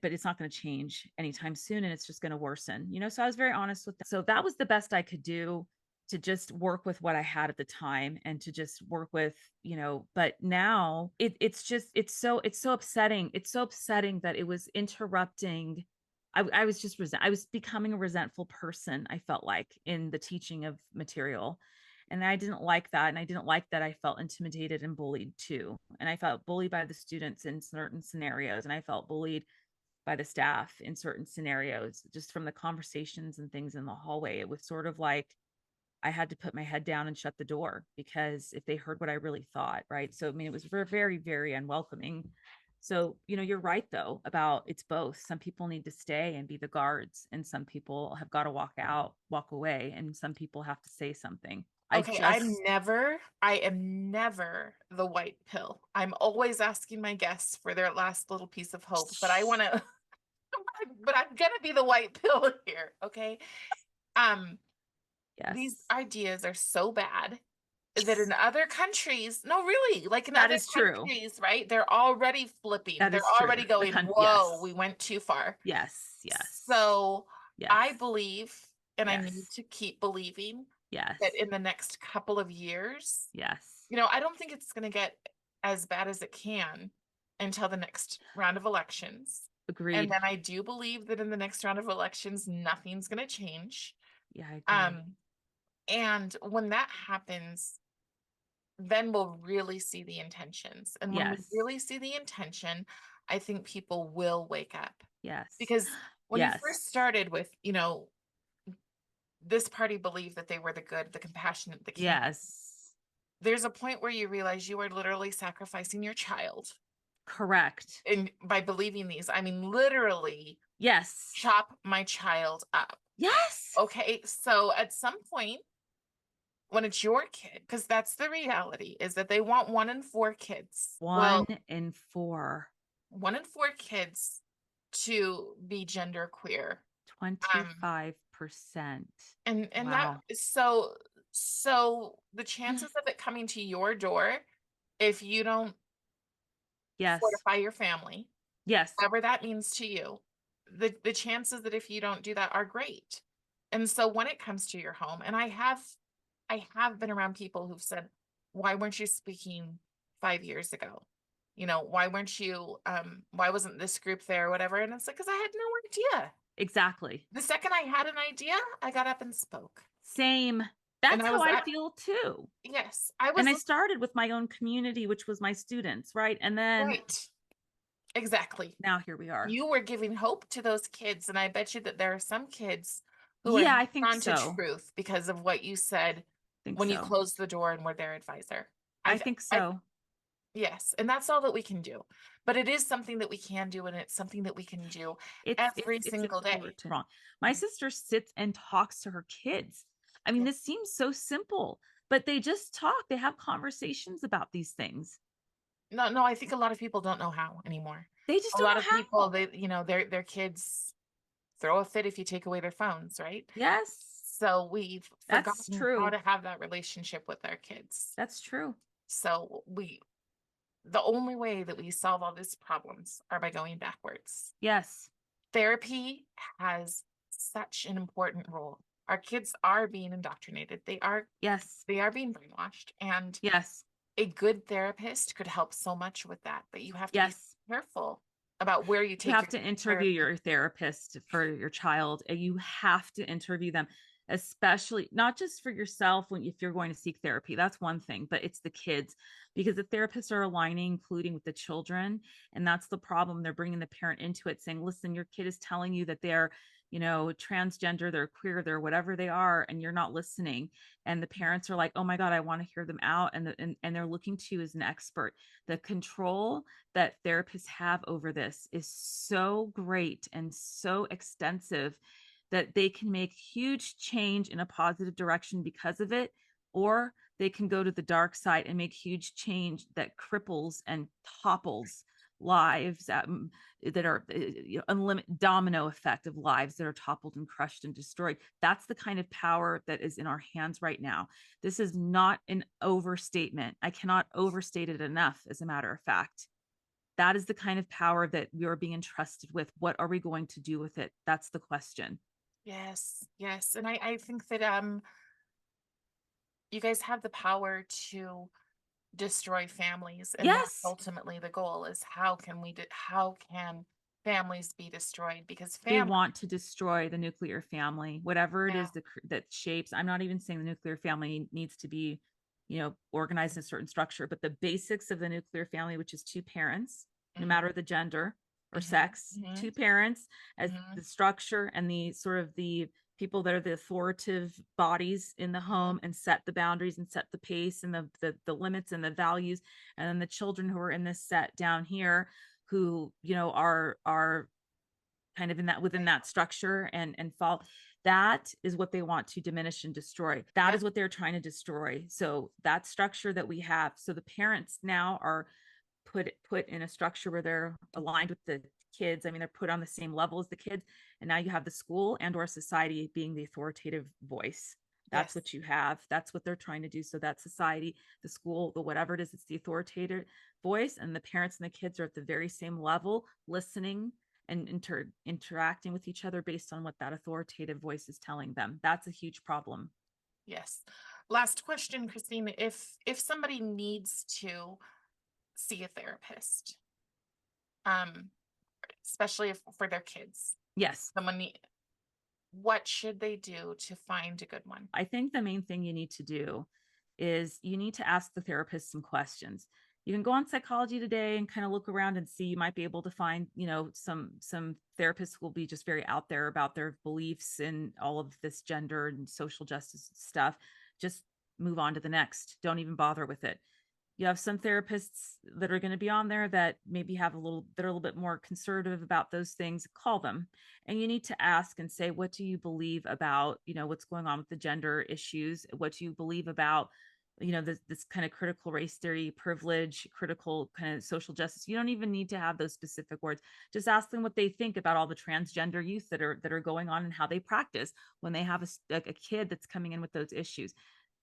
it's not going to change anytime soon and it's just going to worsen, so I was very honest with them. So that was the best I could do, to just work with what I had at the time and to just work with, but now it's so upsetting. It's so upsetting that it was interrupting. I was just I was becoming a resentful person, I felt like, in the teaching of material. And I didn't like that. And I didn't like that I felt intimidated and bullied too. And I felt bullied by the students in certain scenarios. And I felt bullied by the staff in certain scenarios, just from the conversations and things in the hallway. It was sort of like I had to put my head down and shut the door, because if they heard what I really thought, right? So, I mean, it was very, very, very unwelcoming. So, you're right though about it's both. Some people need to stay and be the guards, and some people have got to walk away, and some people have to say something. Okay, I am never the white pill. I'm always asking my guests for their last little piece of hope, but I want to, but I'm gonna be the white pill here. Okay. Um, these Yes, ideas are so bad that in other countries, no, really, like in that other is true. countries, right? They're already flipping. That They're is true. already going, whoa, Yes, we went too far. yes, yes, So yes, I believe, and I need yes, to keep believing that yes, in the next couple of years, yes. I don't think it's going to get as bad as it can until the next round of elections. And Agreed. then I do believe that in the next round of elections, nothing's going to change. Yeah, I agree. Um, and when that happens, then we'll really see the intentions. And when we Yes, really see the intention, I think people will wake up. yes, Because when you yes, first started with, this party believed that they were the good, the compassionate, the caring, yes. there's a point where you realize you are literally sacrificing your child. Correct. And by believing these, I mean literally Yes. chop my child up. Yes. Okay. So at some point, when it's your kid, because that's the reality, is that they want 1 in 4 kids. One Well, in four. 1 in 4 kids to be gender queer. Um, 25%. and that Wow. so the chances of it coming to your door, if you don't Yes. fortify your family, Yes. whatever that means to you, the chances that if you don't do that are great. And so when it comes to your home, and I have been around people who've said, why weren't you speaking 5 years ago? why weren't you, why wasn't this group there or whatever? And it's like, because I had no idea. Exactly. The second I had an idea, I got up and spoke. Same. And That's I how was I at, feel too. yes, I And was I started with my own community, which was my students, right? And then right. Exactly. now here we are. You were giving hope to those kids. And I bet you that there are some kids who are Yeah, hanging I think on to so. truth because of what you said Think when you so. closed the door and were their advisor. I I, think I, so. yes, and that's all that we can do. But it is something that we can do, and it's something that we can do every It's single day. important. Wrong. My sister sits and talks to her kids. I mean, Yeah. this seems so simple, but they just talk. They have conversations about these things. No, no, I think a lot of people don't know how anymore. They just A don't lot know of people, how. their kids throw a fit if you take away their phones, right? Yes, So we've that's forgotten how true. to have that relationship with our kids. That's true. So the only way that we solve all these problems are by going backwards. Yes. Therapy has such an important role. Our kids are being indoctrinated. Yes. They are being brainwashed, and Yes. a good therapist could help so much with that. But you have to be Yes. careful about where you You take have your to kids' interview therapy. your therapist for your child. And you have to interview them, especially not just for yourself when if you're going to seek therapy. That's one thing, but it's the kids because the therapists are aligning, including with the children. And that's the problem. They're bringing the parent into it, saying, listen, your kid is telling you that they're, transgender, they're queer, they're whatever they are, and you're not listening. And the parents are like, oh my God, I want to hear them out. And they're looking to you as an expert. The control that therapists have over this is so great and so extensive that they can make huge change in a positive direction because of it, or they can go to the dark side and make huge change that cripples and topples lives that are unlimited domino effect of lives that are toppled and crushed and destroyed. That's the kind of power that is in our hands right now. This is not an overstatement. I cannot overstate it enough. As a matter of fact, that is the kind of power that we are being entrusted with. What are we going to do with it? That's the question. Yes, yes. And I think that you guys have the power to destroy families, and that's Yes, ultimately the goal, is how can families be destroyed? Because they family, want to destroy the nuclear family, whatever it yeah. is that shapes. I'm not even saying the nuclear family needs to be, organized in a certain structure, but the basics of the nuclear family, which is two parents, no Hmm. matter the gender or Hmm. sex, Hmm. two parents as Hmm. the structure and the sort of the people that are the authoritative bodies in the Hmm. home and set the boundaries and set the pace and the limits and the values, and then the children who are in this set down here who are kind of in that within that structure and fall. That is what they want to diminish and destroy. That Yep. is what they're trying to destroy. So that structure that we have, so the parents now are put in a structure where they're aligned with the kids. I mean, they're put on the same level as the kids, and now you have the school and or society being the authoritative voice. That's Yes. what you have. That's what they're trying to do. So that society, the school, the whatever it is, it's the authoritative voice, and the parents and the kids are at the very same level, listening and interacting with each other based on what that authoritative voice is telling them. That's a huge problem. Yes. Last question, Christine. If somebody needs to see a therapist, um, especially if for their kids, Yes. someone need, what should they do to find a good one? I think the main thing you need to do is you need to ask the therapist some questions. You can go on Psychology Today and kind of look around and see. You might be able to find, some therapists who will be just very out there about their beliefs and all of this gender and social justice stuff. Just move on to the next. Don't even bother with it. You have some therapists that are going to be on there that maybe have that are a little bit more conservative about those things. Call them, and you need to ask and say, what do you believe about, what's going on with the gender issues? What do you believe about, this kind of critical race theory, privilege, critical kind of social justice? You don't even need to have those specific words. Just ask them what they think about all the transgender youth that are going on and how they practice when they have a kid that's coming in with those issues.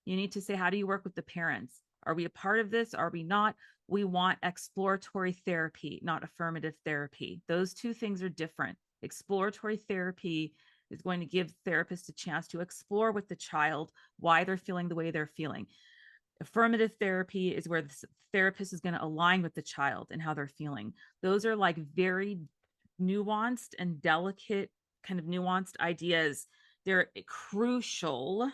You need to say, how do you work with the parents? Are we a part of this? Are we not? We want exploratory therapy, not affirmative therapy. Those two things are different. Exploratory therapy is going to give therapists a chance to explore with the child why they're feeling the way they're feeling. Affirmative therapy is where the therapist is going to align with the child and how they're feeling. Those are like very nuanced and delicate, kind of nuanced ideas. They're crucial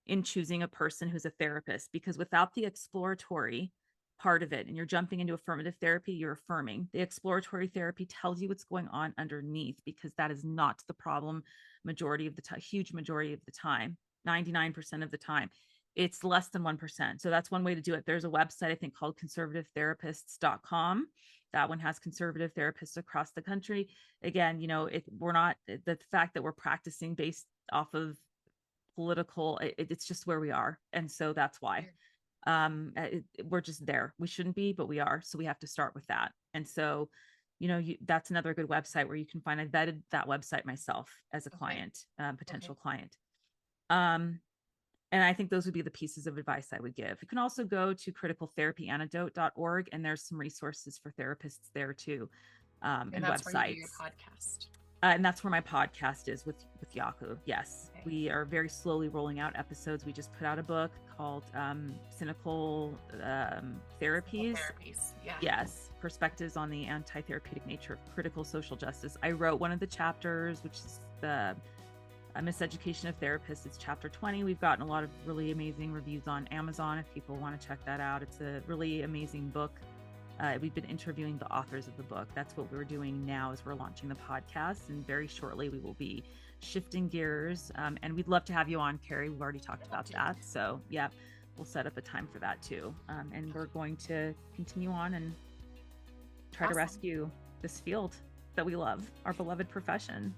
in choosing a person who's a therapist, because without the exploratory part of it, and you're jumping into affirmative therapy, you're affirming. The exploratory therapy tells you what's going on underneath, because that is not the problem majority of the time, huge majority of the time, 99% of the time. It's less than 1%. So that's one way to do it. There's a website, I think, called conservativetherapists.com. That one has conservative therapists across the country. Again, we're not, the fact that we're practicing based off of political, it's just where we are. And so that's why we're just there. We shouldn't be, but we are. So we have to start with that. And so, that's another good website where you can find. I vetted that website myself as a client, potential client. And I think those would be the pieces of advice I would give. You can also go to criticaltherapyantidote.org, and there's some resources for therapists there too, and that's websites. Where you do your podcast. And that's where my podcast is with Yaku. Yes. Okay. We are very slowly rolling out episodes. We just put out a book called Cynical Therapies. Yeah. Yes. Perspectives on the anti-therapeutic nature of critical social justice. I wrote one of the chapters, which is the Miseducation of Therapists. It's chapter 20. We've gotten a lot of really amazing reviews on Amazon if people want to check that out. It's a really amazing book. We've been interviewing the authors of the book. That's what we're doing now, is we're launching the podcast, and very shortly we will be shifting gears. And we'd love to have you on, Carrie. We've already talked about that. So yeah, we'll set up a time for that too. And we're going to continue on and try to rescue this field that we love, our beloved profession.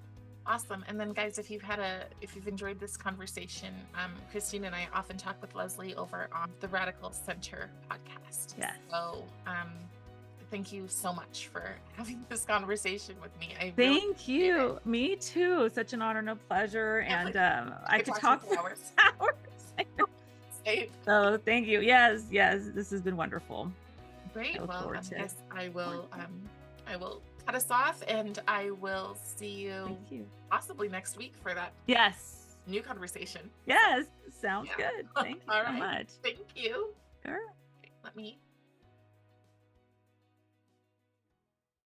Awesome. And then guys, if you've enjoyed this conversation, Christine and I often talk with Leslie over on the Radical Center podcast. Yes. So thank you so much for having this conversation with me. Thank you. Me too. Such an honor and a pleasure. Yeah, and I could talk for hours. So thank you. Yes. This has been wonderful. Great. Well, yes, I will cut us off, and I will see you possibly next week for that new conversation. Yes, sounds good. Thank you so much. Thank you. Sure. Okay, let me